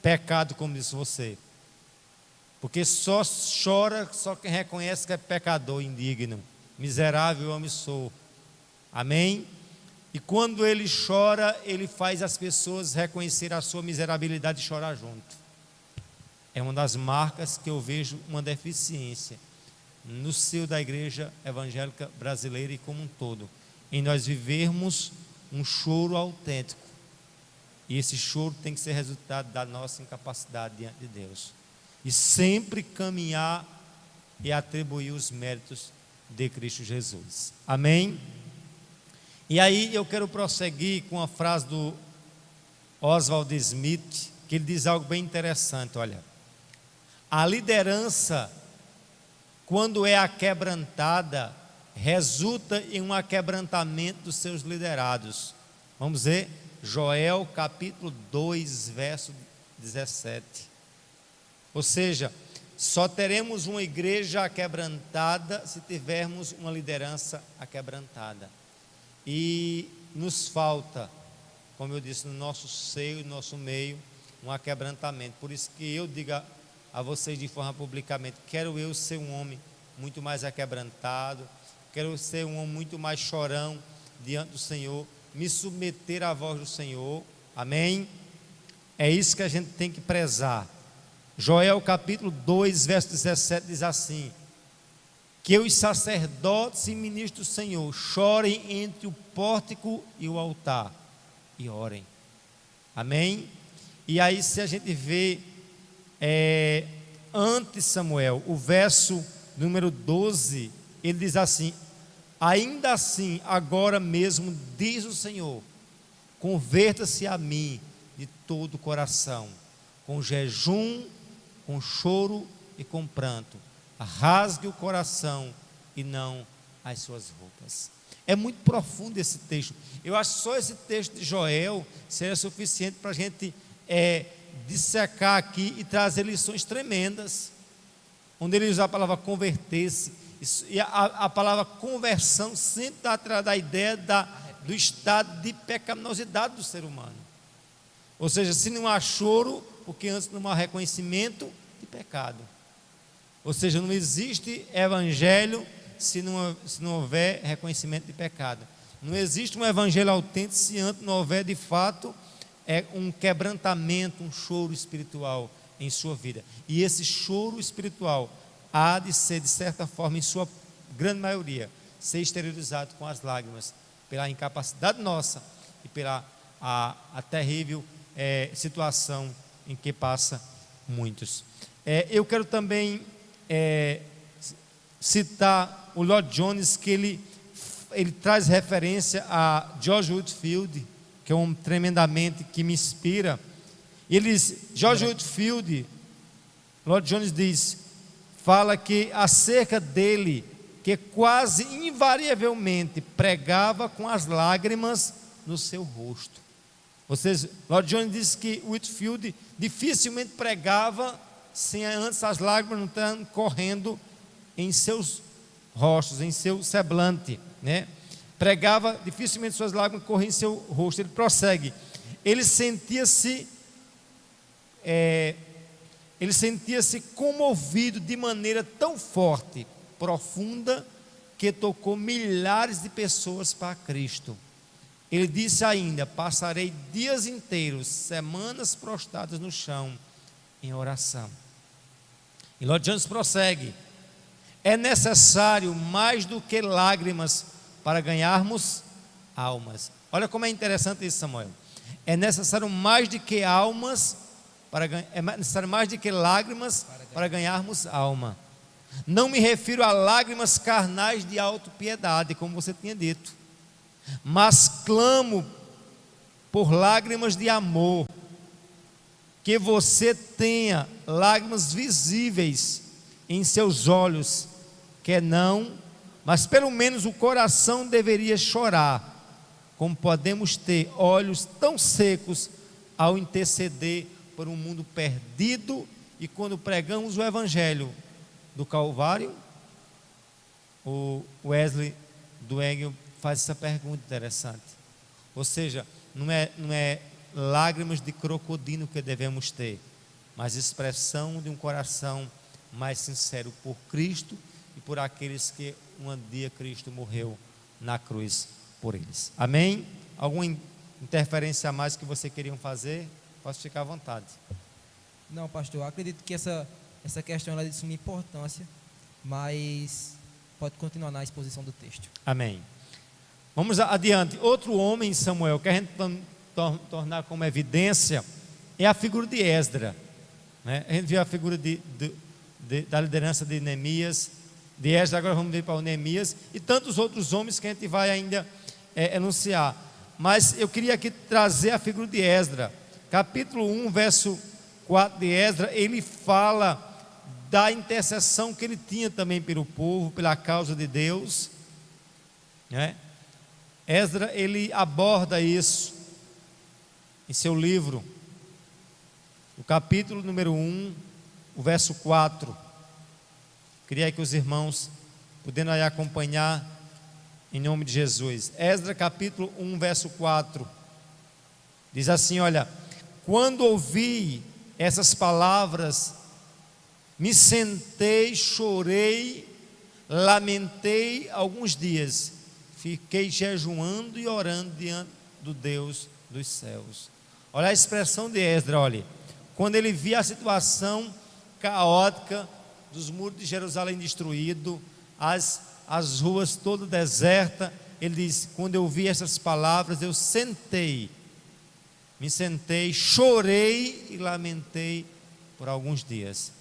pecado, como disse você, porque só chora só quem reconhece que é pecador, indigno, miserável homem sou. Amém? E quando ele chora, ele faz as pessoas reconhecer a sua miserabilidade e chorar junto. É uma das marcas que eu vejo uma deficiência no seio da igreja evangélica brasileira e como um todo, em nós vivermos um choro autêntico. E esse choro tem que ser resultado da nossa incapacidade diante de Deus. E sempre caminhar e atribuir os méritos de Cristo Jesus. Amém? E aí eu quero prosseguir com a frase do Oswald Smith, que ele diz algo bem interessante. Olha, a liderança, quando é aquebrantada, resulta em um aquebrantamento dos seus liderados. Vamos ver, Joel capítulo 2, verso 17. Ou seja, só teremos uma igreja aquebrantada se tivermos uma liderança aquebrantada. E nos falta, como eu disse, no nosso seio, no nosso meio, um aquebrantamento. Por isso que eu digo a vocês de forma publicamente: quero eu ser um homem muito mais aquebrantado, quero ser um homem muito mais chorão diante do Senhor, me submeter à voz do Senhor. Amém? É isso que a gente tem que prezar. Joel capítulo 2, verso 17 diz assim: que os sacerdotes e ministros do Senhor chorem entre o pórtico e o altar e orem. Amém? E aí, se a gente vê antes, Samuel, o verso número 12, ele diz assim: ainda assim, agora mesmo, diz o Senhor, converta-se a mim de todo o coração, com jejum, com choro e com pranto, rasgue o coração e não as suas roupas. É muito profundo esse texto. Eu acho que só esse texto de Joel seria suficiente para a gente dissecar aqui e trazer lições tremendas, onde ele usa a palavra converter-se, e a palavra conversão sempre está atrás da ideia do estado de pecaminosidade do ser humano. Ou seja, se não há choro, porque antes não há reconhecimento de pecado. Ou seja, não existe evangelho se não houver reconhecimento de pecado. Não existe um evangelho autêntico se antes não houver de fato um quebrantamento, um choro espiritual em sua vida. E esse choro espiritual há de ser, de certa forma, em sua grande maioria, ser exteriorizado com as lágrimas, pela incapacidade nossa e pela a terrível situação em que passa muitos. Eu quero também citar o Lloyd Jones, que ele traz referência a George Whitefield, que é um tremendamente que me inspira. Ele diz, George Whitefield, Lloyd Jones diz, fala que acerca dele, que quase invariavelmente pregava com as lágrimas no seu rosto. Ou seja, Lloyd Jones diz que Whitefield dificilmente pregava sem antes as lágrimas não estarem correndo em seus rostos, em seu semblante, né? Pregava, dificilmente suas lágrimas corriam em seu rosto. Ele prossegue, ele sentia-se comovido de maneira tão forte, profunda, que tocou milhares de pessoas para Cristo. Ele disse ainda, passarei dias inteiros, semanas prostradas no chão, em oração. E Lloyd Jones prossegue, é necessário mais do que lágrimas para ganharmos almas. Olha como é interessante isso, Samuel. É necessário mais do que é necessário mais do que lágrimas para ganharmos alma. Não me refiro a lágrimas carnais de autopiedade, como você tinha dito, mas clamo por lágrimas de amor, que você tenha lágrimas visíveis em seus olhos, que não, mas pelo menos o coração deveria chorar, como podemos ter olhos tão secos ao interceder por um mundo perdido. E quando pregamos o evangelho do Calvário, o Wesley Duengel faz essa pergunta interessante. Ou seja, não é lágrimas de crocodilo que devemos ter, mas expressão de um coração mais sincero por Cristo e por aqueles que um dia Cristo morreu na cruz por eles. Amém? Alguma interferência a mais que você queriam fazer? Posso ficar à vontade. Não, pastor, eu acredito que essa questão ela é de suma importância, mas pode continuar na exposição do texto. Amém. Vamos adiante. Outro homem, Samuel, que a gente tornar como evidência, é a figura de Esdra, né? A gente viu a figura da liderança de Neemias, de Esdra, agora vamos ver para o Neemias, e tantos outros homens que a gente vai ainda enunciar. Mas eu queria aqui trazer a figura de Esdra. Capítulo 1, verso 4 de Esdra, ele fala da intercessão que ele tinha também pelo povo, pela causa de Deus, né? Esdra, ele aborda isso em seu livro, o capítulo número 1, o verso 4. Queria que os irmãos pudessem aí acompanhar em nome de Jesus. Esdra capítulo 1, verso 4, diz assim, olha, quando ouvi essas palavras, me sentei, chorei, lamentei alguns dias, fiquei jejuando e orando diante do Deus dos céus. Olha a expressão de Esdra, olha, quando ele via a situação caótica dos muros de Jerusalém destruídos, as ruas todas desertas, ele diz, quando eu vi essas palavras, eu me sentei, chorei e lamentei por alguns dias,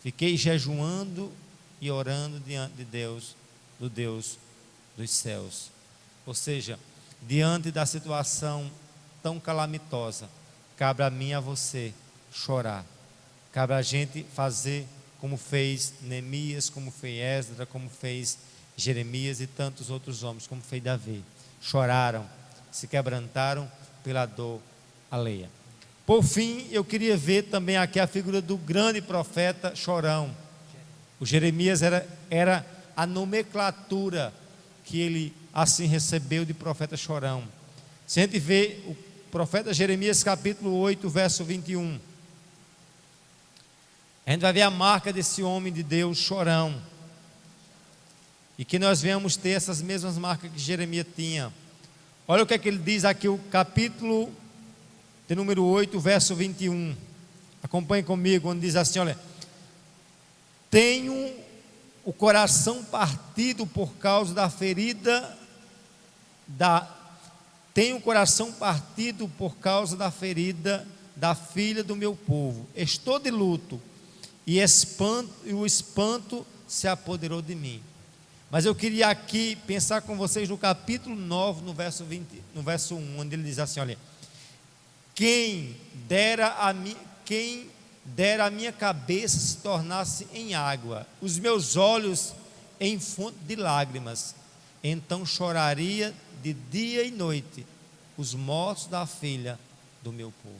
fiquei jejuando e orando diante de Deus do Deus dos céus. Ou seja, diante da situação tão calamitosa, cabe a mim e a você chorar. Cabe a gente fazer como fez Neemias, como fez Esdras, como fez Jeremias e tantos outros homens, como fez Davi. Choraram, se quebrantaram pela dor alheia. Por fim, eu queria ver também aqui a figura do grande profeta chorão. O Jeremias era a nomenclatura que ele assim recebeu de profeta chorão. Se a gente vê o profeta Jeremias capítulo 8, verso 21, a gente vai ver a marca desse homem de Deus chorão, e que nós venhamos ter essas mesmas marcas que Jeremias tinha. Olha o que é que ele diz aqui, o capítulo de número 8, verso 21. Acompanhe comigo, onde diz assim, olha: tenho o coração partido por causa da ferida tenho o coração partido por causa da ferida da filha do meu povo. Estou de luto e o espanto se apoderou de mim. Mas eu queria aqui pensar com vocês no capítulo 9, no verso 1, onde ele diz assim, olha: quem dera a minha cabeça se tornasse em água, os meus olhos em fonte de lágrimas, então choraria de dia e noite os mortos da filha do meu povo.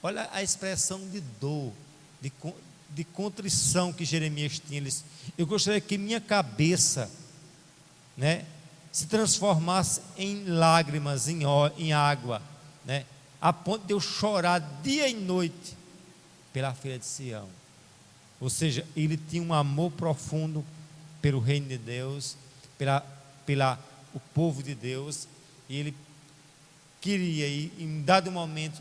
Olha a expressão de dor, de contrição que Jeremias tinha. Eu gostaria que minha cabeça, se transformasse em lágrimas, em água, a ponto de eu chorar dia e noite pela filha de Sião. Ou seja, ele tinha um amor profundo pelo reino de Deus, pela o povo de Deus, e ele queria, e em dado momento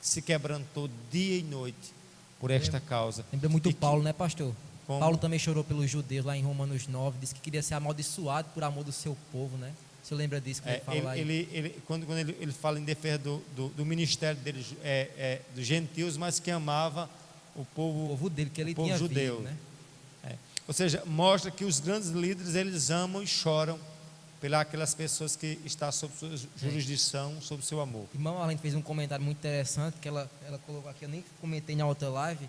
se quebrantou dia e noite por esta causa. Lembra muito Paulo, né, pastor? Como? Paulo também chorou pelos judeus lá em Romanos 9, disse que queria ser amaldiçoado por amor do seu povo, né? Você lembra disso que ele fala lá? Quando ele fala em defesa do ministério dele, dos gentios, mas que amava o povo dele, que ele povo tinha judeu, vindo, né? Ou seja, mostra que os grandes líderes, eles amam e choram pelas pessoas que estão sob sua jurisdição, sob seu amor. Irmão, Alan fez um comentário muito interessante que ela colocou aqui, eu nem comentei na outra live.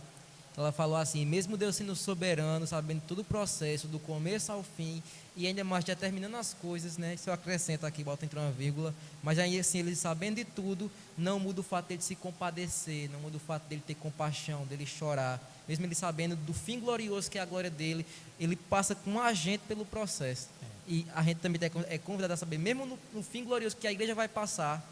Ela falou assim: mesmo Deus sendo soberano, sabendo todo o processo, do começo ao fim, e ainda mais determinando as coisas, né? Se eu acrescento aqui, bota entre uma vírgula, mas aí assim, ele sabendo de tudo, não muda o fato dele se compadecer, não muda o fato dele ter compaixão, dele chorar, mesmo ele sabendo do fim glorioso que é a glória dele, ele passa com a gente pelo processo. E a gente também é convidado a saber, mesmo no fim glorioso que a igreja vai passar,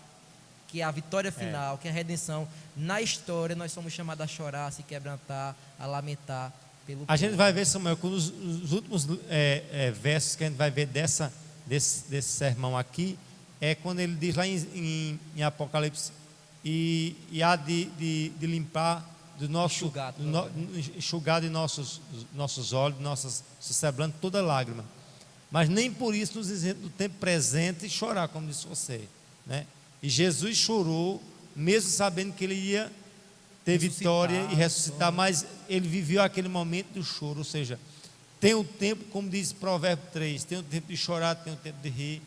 que é a vitória final, que é a redenção, na história nós somos chamados a chorar, a se quebrantar, a lamentar pelo povo. A gente vai ver, Samuel, quando os últimos versos que a gente vai ver desse sermão aqui, é quando ele diz lá em Apocalipse, e há de limpar do nosso enxugar de nossos olhos, se celebrando toda lágrima. Mas nem por isso nos isenta do tempo presente chorar, como disse você, né? E Jesus chorou, mesmo sabendo que ele ia ter vitória e ressuscitar, mas ele viveu aquele momento do choro. Ou seja, tem um tempo, como diz Provérbio 3, tem um tempo de chorar, tem um tempo de rir,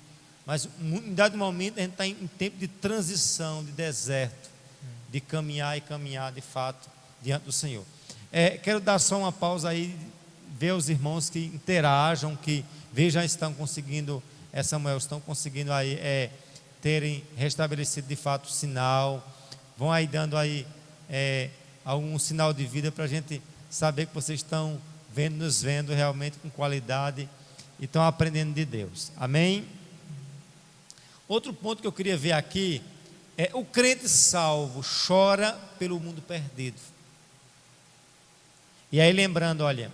mas em dado momento a gente está em tempo de transição, de deserto, de caminhar de fato diante do Senhor. Quero dar só uma pausa aí, ver os irmãos que interajam, que vejam, estão conseguindo, Samuel, estão conseguindo aí terem restabelecido de fato o sinal, vão aí dando aí algum sinal de vida para a gente saber que vocês estão nos vendo realmente com qualidade e estão aprendendo de Deus. Amém? Outro ponto que eu queria ver aqui é: o crente salvo chora pelo mundo perdido. E aí lembrando, olha,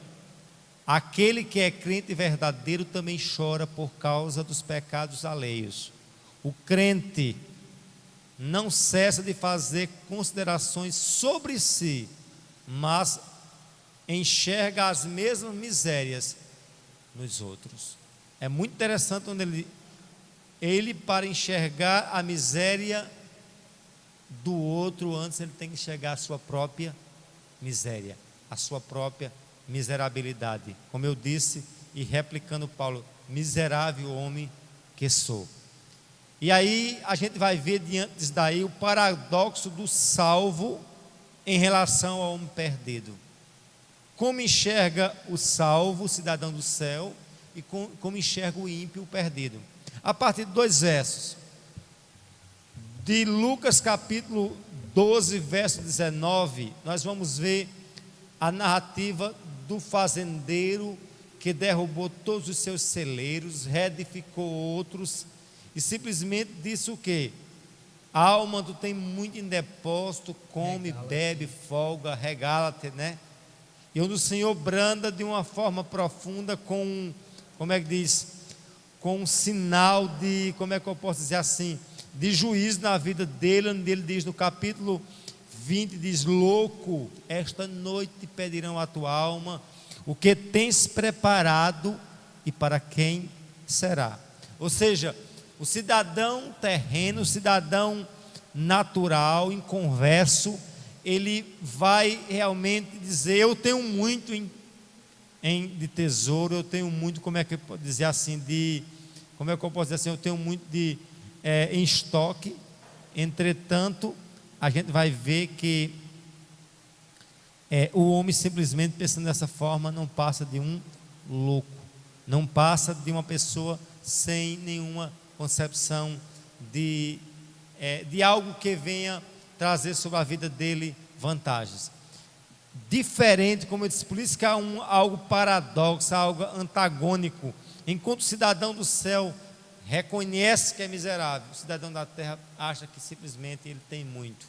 aquele que é crente verdadeiro também chora por causa dos pecados alheios. O crente não cessa de fazer considerações sobre si, mas enxerga as mesmas misérias nos outros. É muito interessante quando ele para enxergar a miséria do outro, antes ele tem que enxergar a sua própria miséria, a sua própria miserabilidade. Como eu disse, e replicando Paulo, miserável homem que sou. E aí a gente vai ver diante disso daí o paradoxo do salvo em relação ao homem perdido. Como enxerga o salvo, o cidadão do céu, e como enxerga o ímpio, o perdido. A partir de 2 versos de Lucas capítulo 12, verso 19, nós vamos ver a narrativa do fazendeiro que derrubou todos os seus celeiros, reedificou outros e simplesmente disse o quê? Alma, tu tem muito em depósito, come, bebe, folga, regala-te, né? E onde o Senhor branda de uma forma profunda com, como é que diz? Com um sinal de, como é que eu posso dizer assim? De juízo na vida dele, onde ele diz no capítulo 20, diz: louco, esta noite te pedirão a tua alma, o que tens preparado e para quem será? Ou seja, o cidadão terreno, o cidadão natural, inconverso, ele vai realmente dizer: eu tenho muito de tesouro, eu tenho muito, como é que eu posso dizer assim, como é que eu posso dizer assim, eu tenho muito em estoque. Entretanto, a gente vai ver que o homem simplesmente pensando dessa forma não passa de um louco, não passa de uma pessoa sem nenhuma concepção de algo que venha trazer sobre a vida dele vantagens. Diferente, como eu disse, por isso que há algo paradoxo, algo antagônico. Enquanto o cidadão do céu reconhece que é miserável, o cidadão da terra acha que simplesmente ele tem muito.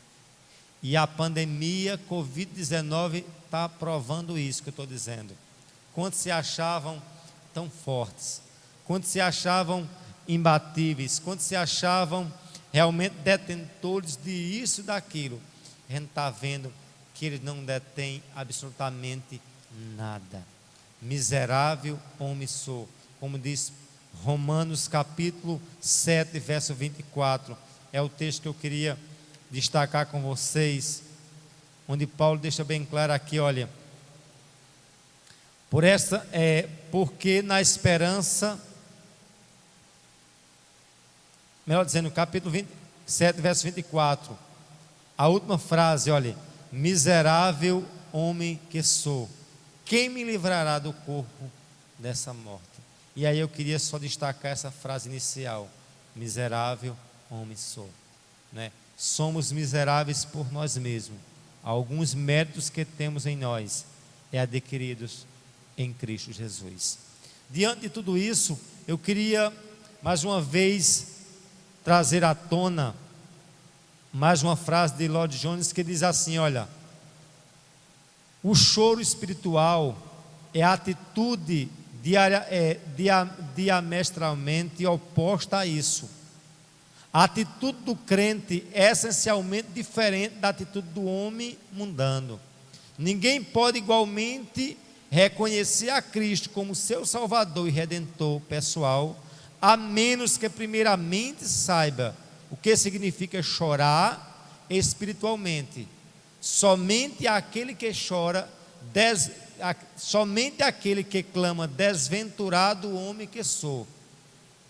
E a pandemia Covid-19 está provando isso que eu estou dizendo. Quantos se achavam tão fortes, quantos se achavam imbatíveis, quantos se achavam realmente detentores de isso e daquilo, a gente está vendo que eles não detêm absolutamente nada. Miserável homem sou, como diz Romanos capítulo 7, verso 24, é o texto que eu queria destacar com vocês, onde Paulo deixa bem claro aqui, olha, porque na esperança, melhor dizendo, capítulo 27, verso 24, a última frase, olha: miserável homem que sou, quem me livrará do corpo dessa morte? E aí eu queria só destacar essa frase inicial: miserável homem sou, né? Somos miseráveis por nós mesmos. Alguns méritos que temos em nós adquiridos em Cristo Jesus. Diante de tudo isso, eu queria mais uma vez trazer à tona mais uma frase de Lloyd Jones que diz assim: olha, o choro espiritual é a atitude diametralmente oposta a isso. A atitude do crente é essencialmente diferente da atitude do homem mundano. Ninguém pode igualmente reconhecer a Cristo como seu Salvador e Redentor pessoal, a menos que primeiramente saiba o que significa chorar espiritualmente. Somente aquele que chora, somente aquele que clama: desventurado homem que sou,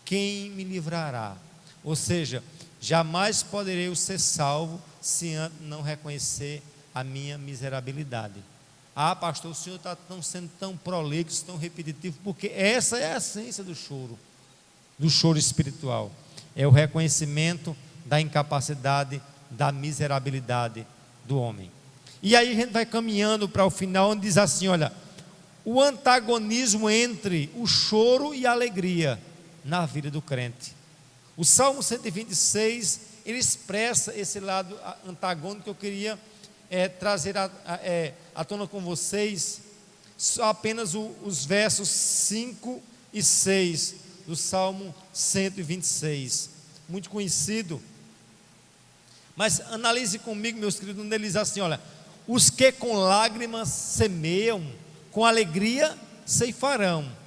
quem me livrará? Ou seja, jamais poderei ser salvo se antes não reconhecer a minha miserabilidade. Ah, pastor, o senhor está sendo tão prolixo, tão repetitivo, porque essa é a essência do choro espiritual. É o reconhecimento da incapacidade, da miserabilidade do homem. E aí a gente vai caminhando para o final, onde diz assim: olha, o antagonismo entre o choro e a alegria na vida do crente. O Salmo 126, ele expressa esse lado antagônico que eu queria trazer à tona com vocês, só apenas os versos 5 e 6 do Salmo 126, muito conhecido. Mas analise comigo, meus queridos, onde ele diz assim: olha, os que com lágrimas semeiam, com alegria ceifarão.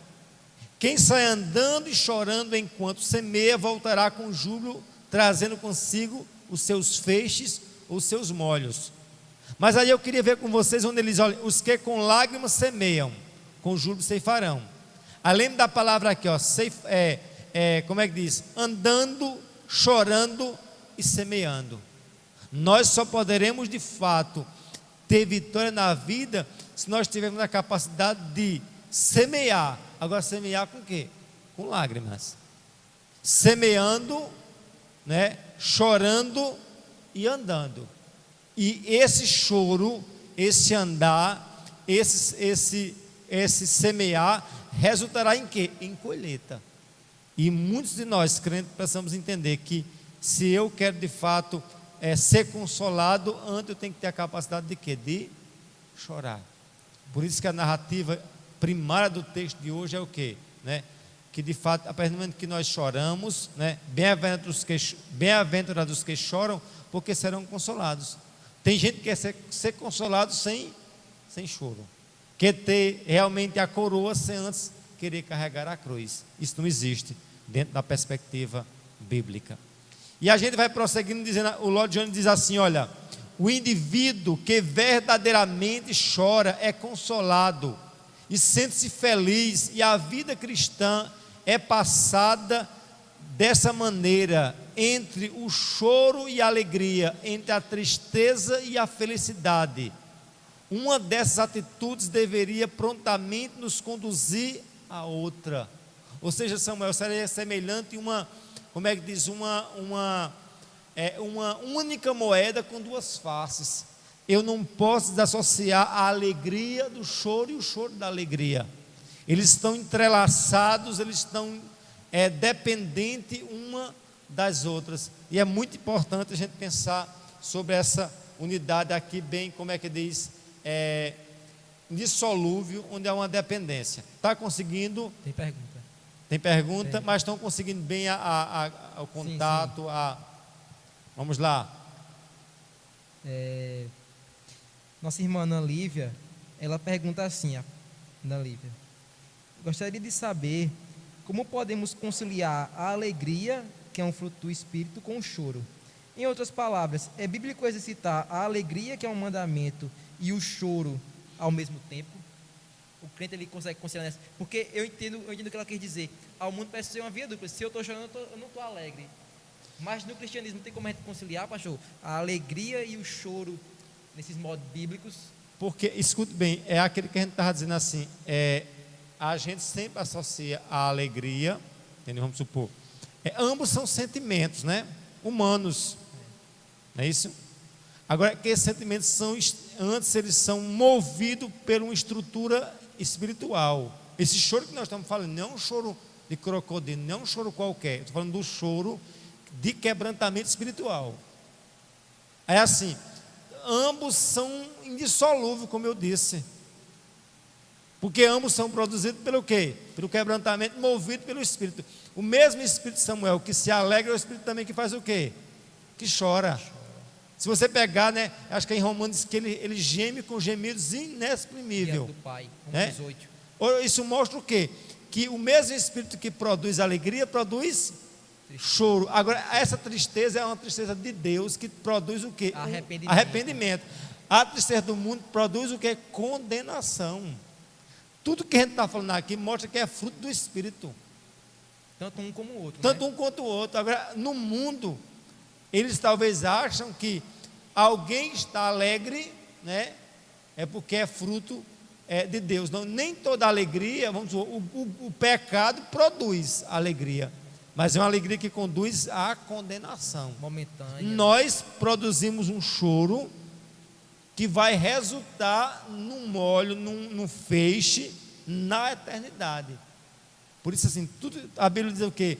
Quem sai andando e chorando enquanto semeia, voltará com júbilo, trazendo consigo os seus feixes, os seus molhos. Mas aí eu queria ver com vocês onde eles olham: os que com lágrimas semeiam, com júbilo ceifarão. Além da palavra aqui, ó, como é que diz? Andando, chorando e semeando. Nós só poderemos de fato ter vitória na vida se nós tivermos a capacidade de semear. Agora, semear com o quê? Com lágrimas. Semeando, né? Chorando e andando. E esse choro, esse andar, esse semear, resultará em quê? Em colheita. E muitos de nós, crentes, precisamos entender que se eu quero de fato ser consolado, antes eu tenho que ter a capacidade de quê? De chorar. Por isso que a narrativa primária do texto de hoje é o quê? Né? Que de fato, a partir do momento que nós choramos, né? Bem-aventurados os que choram, porque serão consolados. Tem gente que quer ser consolado sem choro, quer ter realmente a coroa sem antes querer carregar a cruz. Isso não existe dentro da perspectiva bíblica. E a gente vai prosseguindo dizendo, o Lloyd Jones diz assim, olha, o indivíduo que verdadeiramente chora é consolado e sente-se feliz, e a vida cristã é passada dessa maneira, entre o choro e a alegria, entre a tristeza e a felicidade. Uma dessas atitudes deveria prontamente nos conduzir a outra. Ou seja, Samuel, seria semelhante a uma, como é que diz, uma única moeda com duas faces. Eu não posso desassociar a alegria do choro e o choro da alegria. Eles estão entrelaçados, eles estão dependentes uma das outras. E é muito importante a gente pensar sobre essa unidade aqui, bem, como é que diz, indissolúvel, onde há uma dependência. Está conseguindo? Tem pergunta. Tem pergunta, Tem. mas estão conseguindo bem o contato, sim. Vamos lá. Nossa irmã Ana Lívia, ela pergunta assim, Ana Lívia, gostaria de saber como podemos conciliar a alegria, que é um fruto do Espírito, com o choro. Em outras palavras, é bíblico exercitar a alegria, que é um mandamento, e o choro ao mesmo tempo? O crente, ele consegue conciliar nessa? Porque eu entendo o que ela quer dizer. Ao mundo parece ser uma via dupla. Se eu estou chorando, eu não estou alegre. Mas no cristianismo tem como a gente conciliar, pastor, a alegria e o choro nesses modos bíblicos? Porque, escute bem, é aquele que a gente estava dizendo assim, a gente sempre associa a alegria, entendeu? Vamos supor, ambos são sentimentos, né? Humanos, não é isso? Agora, que esses sentimentos antes eles são movidos por uma estrutura espiritual. Esse choro que nós estamos falando não é um choro de crocodilo, não é um choro qualquer. Estou falando do choro de quebrantamento espiritual. É assim, ambos são indissolúveis, como eu disse. Porque ambos são produzidos pelo quê? Pelo quebrantamento movido pelo Espírito. O mesmo Espírito, Samuel, que se alegra, é o Espírito também que faz o quê? Que chora. Se você pegar, né, acho que em Romanos diz que ele geme com gemidos inexprimíveis. Do Pai, né? 18. Isso mostra o quê? Que o mesmo Espírito que produz alegria, produz choro. Agora, essa tristeza é uma tristeza de Deus, que produz o quê? Arrependimento. A tristeza do mundo produz o quê? Condenação. Tudo que a gente está falando aqui mostra que é fruto do Espírito. Tanto um como o outro. Tanto um quanto o outro. Agora, no mundo, eles talvez acham que alguém está alegre, né? É porque é fruto de Deus. Não, nem toda alegria, vamos dizer, o pecado produz alegria, mas é uma alegria que conduz à condenação. Momentânea. Nós produzimos um choro que vai resultar num molho, num feixe na eternidade. Por isso, assim, a Bíblia diz o quê?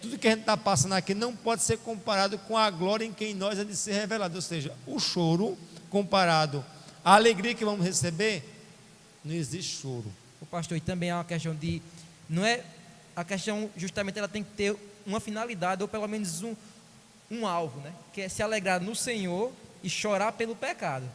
Tudo que a gente está passando aqui não pode ser comparado com a glória em que em nós é de ser revelado. Ou seja, o choro comparado à alegria que vamos receber, não existe choro. O pastor, e também é uma questão de, não é a questão, justamente ela tem que ter uma finalidade, ou pelo menos um alvo, né? Que é se alegrar no Senhor e chorar pelo pecado.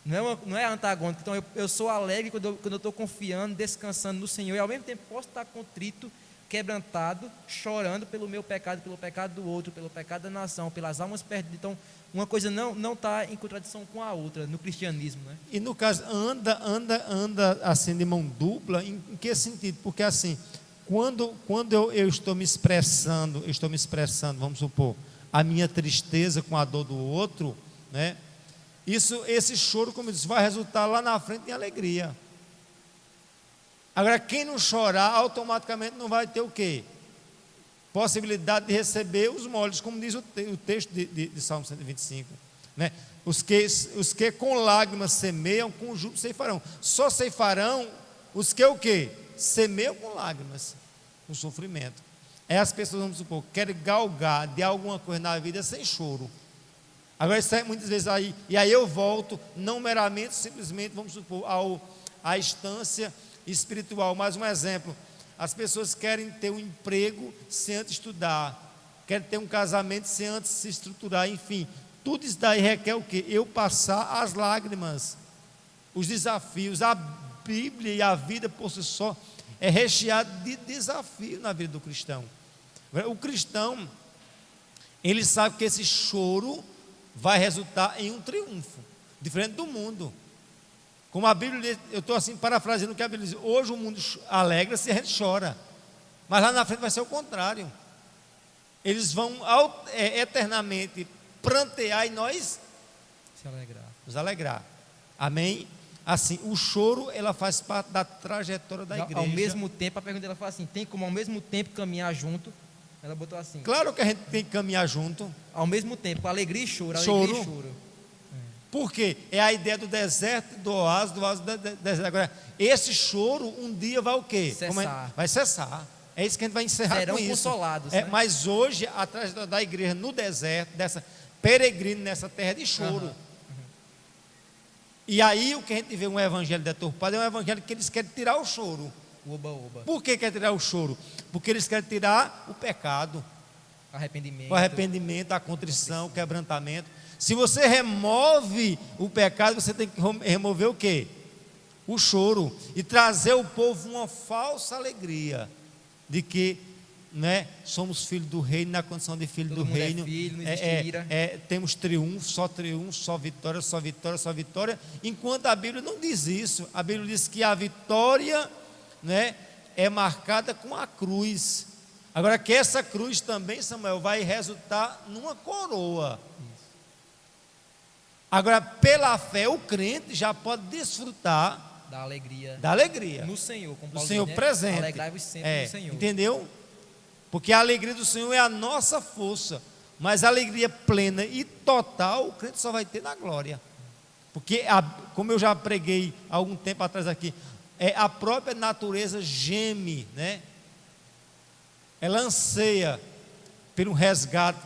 Não é antagônico. Então eu sou alegre quando eu estou confiando, descansando no Senhor, e ao mesmo tempo posso estar contrito quebrantado, chorando pelo meu pecado, pelo pecado do outro, pelo pecado da nação, pelas almas perdidas. Então, uma coisa não está em contradição com a outra no cristianismo, né? E no caso, anda assim de mão dupla, em que sentido? Porque assim, quando eu estou me expressando, vamos supor, a minha tristeza com a dor do outro, né? Esse choro, como eu disse, vai resultar lá na frente em alegria. Agora, quem não chorar, automaticamente não vai ter o quê? Possibilidade de receber os molhos, como diz o texto de Salmo 125, né? Os que com lágrimas semeiam, com júbilo ceifarão. Só ceifarão os que o quê? Semeiam com lágrimas, com sofrimento. As pessoas, vamos supor, querem galgar de alguma coisa na vida sem choro. Agora, isso é muitas vezes aí, e aí eu volto, não meramente, simplesmente, vamos supor, à instância espiritual. Mais um exemplo: as pessoas querem ter um emprego sem antes estudar, querem ter um casamento sem antes se estruturar, enfim, tudo isso daí requer o quê? Eu passar as lágrimas, os desafios. A Bíblia e a vida por si só é recheada de desafio na vida do cristão. O cristão, ele sabe que esse choro vai resultar em um triunfo, diferente do mundo. Como a Bíblia diz, eu estou assim parafraseando o que a Bíblia diz: hoje o mundo alegra-se e a gente chora, mas lá na frente vai ser o contrário. Eles vão eternamente prantear e nós nos alegrar. Amém? Assim, o choro, ela faz parte da trajetória da igreja. Ao mesmo tempo, a pergunta dela fala assim: tem como ao mesmo tempo caminhar junto? Ela botou assim: claro que a gente tem que caminhar junto. Ao mesmo tempo, alegria e choro, choro. Alegria e choro. Por quê? É a ideia do deserto, do oásis do deserto. Agora, esse choro um dia vai o quê? Cessar. Vai cessar. É isso que a gente vai encerrar. Serão com isso. consolados. Né? Né? Mas hoje, a trajetória da igreja no deserto, dessa peregrino nessa terra de choro. E aí o que a gente vê um evangelho deturpado é um evangelho que eles querem tirar o choro. Oba. Por que quer tirar o choro? Porque eles querem tirar o pecado, arrependimento, o arrependimento, a contrição, o quebrantamento. Se você remove o pecado, você tem que remover o quê? O choro. E trazer ao povo uma falsa alegria de que, né, somos filhos do reino, na condição de filho do reino. É filho, não existe ira. Temos triunfo, só vitória, só vitória, só vitória. Enquanto a Bíblia não diz isso. A Bíblia diz que a vitória, né, é marcada com a cruz. Agora, que essa cruz também, Samuel, vai resultar numa coroa. Agora, pela fé, o crente já pode desfrutar da alegria no Senhor, como do Senhor presente. Alegrai-vos sempre no Senhor. Entendeu? Porque a alegria do Senhor é a nossa força, mas a alegria plena e total o crente só vai ter na glória. Porque, como eu já preguei há algum tempo atrás aqui, a própria natureza geme, né? Ela anseia pelo resgate,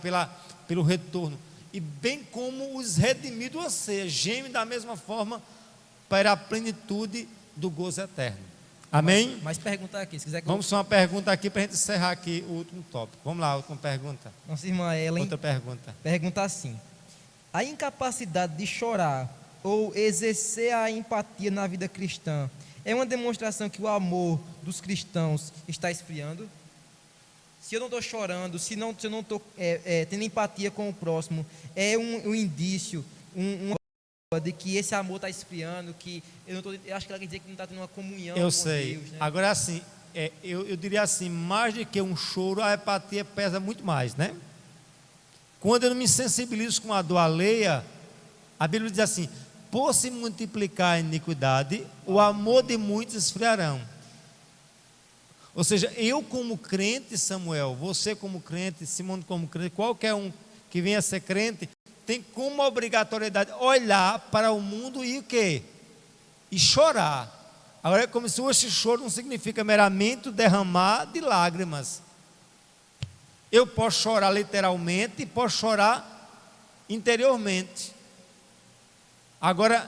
pelo retorno. E bem como os redimidos anseiam, gemem da mesma forma para a plenitude do gozo eterno. Amém? Mais pergunta aqui, se quiser que vamos só uma pergunta aqui para a gente encerrar aqui o último tópico. Vamos lá, a última pergunta. Nossa irmã Ellen. Outra pergunta. Pergunta assim: a incapacidade de chorar ou exercer a empatia na vida cristã é uma demonstração que o amor dos cristãos está esfriando? Se eu não estou chorando, se eu não estou tendo empatia com o próximo, é um indício, de que esse amor está esfriando, que eu acho que ela quer dizer que não está tendo uma comunhão com sei. Deus. Né? Agora, assim, eu diria assim, mais do que um choro, a empatia pesa muito mais, né? Quando eu não me sensibilizo com a dor alheia, a Bíblia diz assim: por se multiplicar a iniquidade, o amor de muitos esfriarão. Ou seja, eu como crente, Samuel, você como crente, Simone como crente, qualquer um que venha a ser crente, tem como obrigatoriedade olhar para o mundo e o quê? E chorar. Agora é como se esse choro não significa meramente derramar de lágrimas. Eu posso chorar literalmente e posso chorar interiormente. Agora,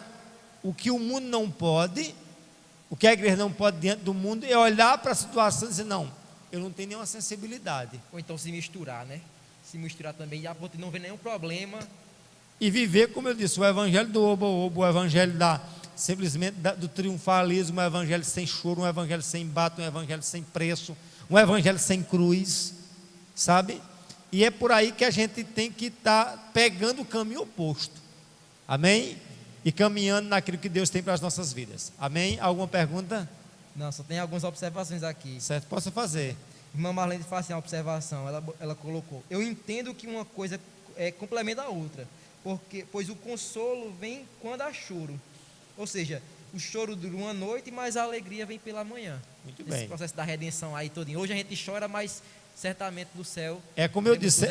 o que o mundo não pode, o que a igreja não pode diante do mundo, é olhar para a situação e dizer: não, eu não tenho nenhuma sensibilidade. Ou então se misturar, né? Se misturar também, já não vê nenhum problema. E viver, como eu disse, o evangelho do oba-oba, o evangelho simplesmente do triunfalismo, um evangelho sem choro, um evangelho sem embate, um evangelho sem preço, um evangelho sem cruz, sabe? E é por aí que a gente tem que estar pegando o caminho oposto, amém? E caminhando naquilo que Deus tem para as nossas vidas, amém? Alguma pergunta? Não, só tem algumas observações aqui. Certo, posso fazer. Irmã Marlene faz assim, uma observação, ela colocou: eu entendo que uma coisa complementa a outra, pois o consolo vem quando há choro, ou seja, o choro dura uma noite, mas a alegria vem pela manhã. Muito Esse bem. processo da redenção aí todinho. Hoje a gente chora, mas certamente do céu. É como eu disse,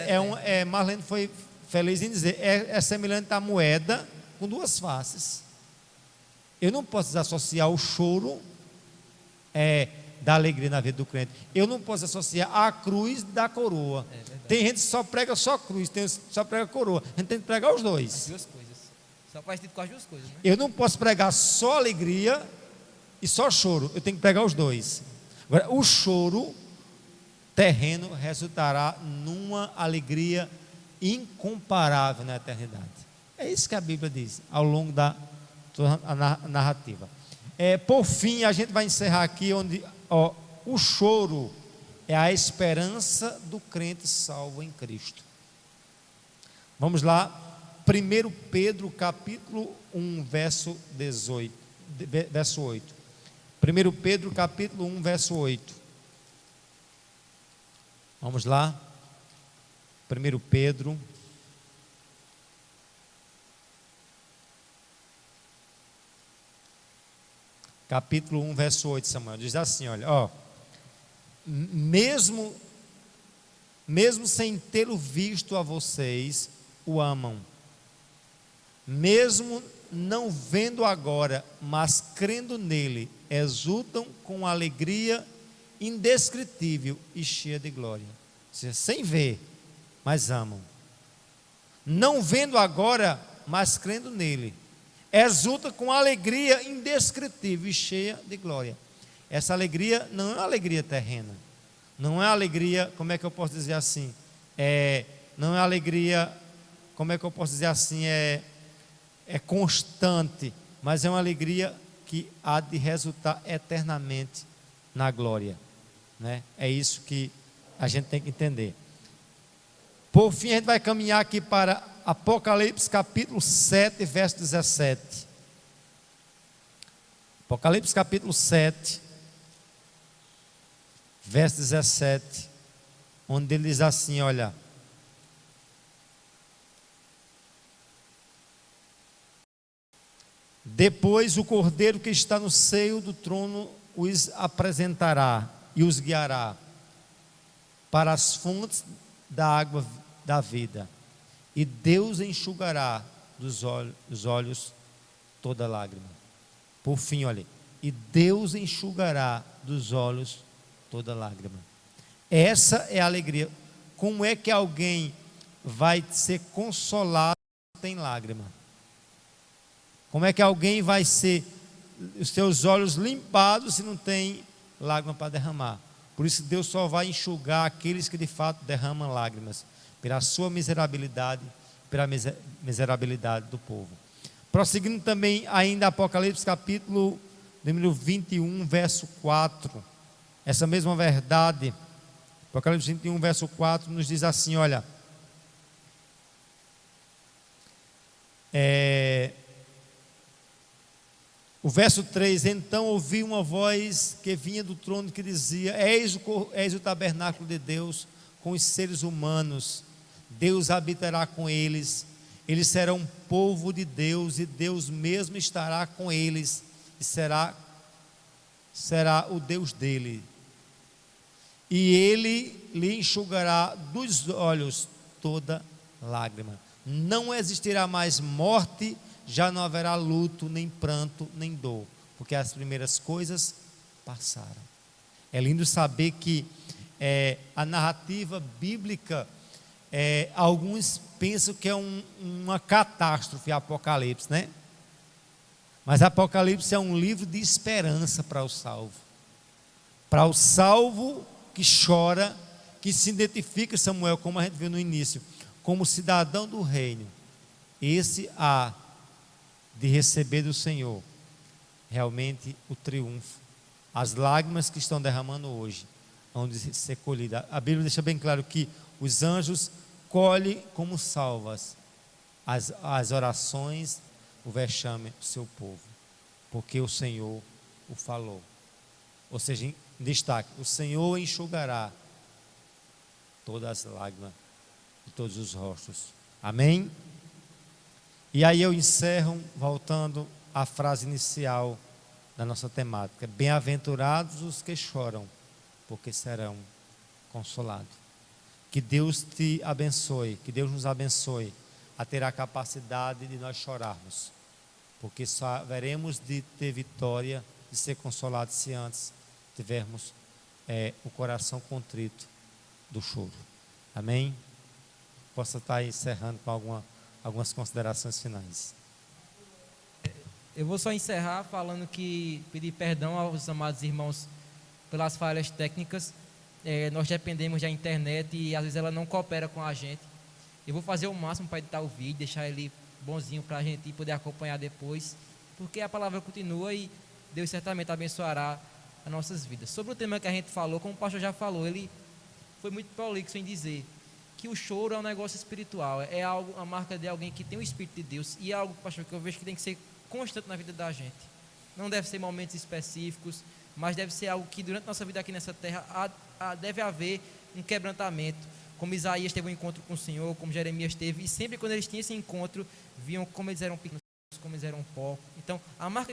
Marlene foi feliz em dizer, é semelhante à moeda com duas faces. Eu não posso desassociar o choro da alegria na vida do crente. Eu não posso associar a cruz da coroa. Tem gente que só prega só cruz, tem gente que só prega coroa. A gente tem que pregar os dois. As duas coisas. Só faz sentido com as duas coisas, né? Eu não posso pregar só alegria e só choro. Eu tenho que pregar os dois. Agora, o choro terreno resultará numa alegria incomparável na eternidade. É isso que a Bíblia diz ao longo da narrativa. Por fim, a gente vai encerrar aqui onde o choro é a esperança do crente salvo em Cristo. Vamos lá, 1 Pedro capítulo 1, verso 8. 1 Pedro capítulo 1, verso 8. Vamos lá, 1 Pedro capítulo 1, verso 8, Samuel, diz assim, olha, mesmo sem tê-lo visto a vocês, o amam, mesmo não vendo agora, mas crendo nele, exultam com alegria indescritível e cheia de glória. Ou seja, sem ver, mas amam. Não vendo agora, mas crendo nele, exulta com alegria indescritível e cheia de glória. Essa alegria não é uma alegria terrena, não é uma alegria, como é que eu posso dizer assim? Não é alegria, como é que eu posso dizer assim? É constante, mas é uma alegria que há de resultar eternamente na glória, né? É isso que a gente tem que entender. Por fim, a gente vai caminhar aqui para Apocalipse capítulo 7, verso 17. Apocalipse capítulo 7, verso 17, onde ele diz assim, olha: depois o cordeiro que está no seio do trono os apresentará e os guiará para as fontes da água da vida, e Deus enxugará dos olhos toda lágrima. Por fim, olha, e Deus enxugará dos olhos toda lágrima. Essa é a alegria. Como é que alguém vai ser consolado se tem lágrima? Como é que alguém vai ser os seus olhos limpados se não tem lágrima para derramar? Por isso Deus só vai enxugar aqueles que de fato derramam lágrimas, pela sua miserabilidade, pela miserabilidade do povo. Prosseguindo também ainda Apocalipse capítulo número 21, verso 4. Essa mesma verdade, Apocalipse 21, verso 4, nos diz assim, olha: o verso 3, então ouvi uma voz que vinha do trono que dizia: eis o tabernáculo de Deus com os seres humanos, Deus habitará com eles, eles serão povo de Deus, e Deus mesmo estará com eles, e será o Deus dele, e ele lhe enxugará dos olhos toda lágrima. Não existirá mais morte, já não haverá luto, nem pranto, nem dor, porque as primeiras coisas passaram. É lindo saber que a narrativa bíblica, alguns pensam que é uma catástrofe, Apocalipse, né? Mas Apocalipse é um livro de esperança para o salvo. Para o salvo que chora, que se identifica, Samuel, como a gente viu no início, como cidadão do reino. Esse há de receber do Senhor realmente o triunfo. As lágrimas que estão derramando hoje onde ser colhida. A Bíblia deixa bem claro que os anjos colhem como salvas as orações, o vexame do seu povo, porque o Senhor o falou. Ou seja, em destaque, o Senhor enxugará todas as lágrimas de todos os rostos. Amém? E aí eu encerro voltando à frase inicial da nossa temática: bem-aventurados os que choram, porque serão consolados. Que Deus te abençoe, que Deus nos abençoe a ter a capacidade de nós chorarmos, porque só veremos de ter vitória, de ser consolados, se antes tivermos o coração contrito do choro. Amém? Posso estar encerrando com algumas considerações finais. Eu vou só encerrar falando que pedir perdão aos amados irmãos pelas falhas técnicas. Nós dependemos da internet e às vezes ela não coopera com a gente. Eu vou fazer o máximo para editar o vídeo, deixar ele bonzinho para a gente poder acompanhar depois, porque a palavra continua e Deus certamente abençoará as nossas vidas. Sobre o tema que a gente falou, como o pastor já falou, ele foi muito prolixo em dizer que o choro é um negócio espiritual, é algo, a marca de alguém que tem o Espírito de Deus, e é algo, pastor, que eu vejo que tem que ser constante na vida da gente. Não deve ser momentos específicos, mas deve ser algo que durante a nossa vida aqui nessa terra deve haver um quebrantamento, como Isaías teve um encontro com o Senhor, como Jeremias teve, e sempre quando eles tinham esse encontro, viam como eles eram pequenos, como eles eram pó. Então, a marca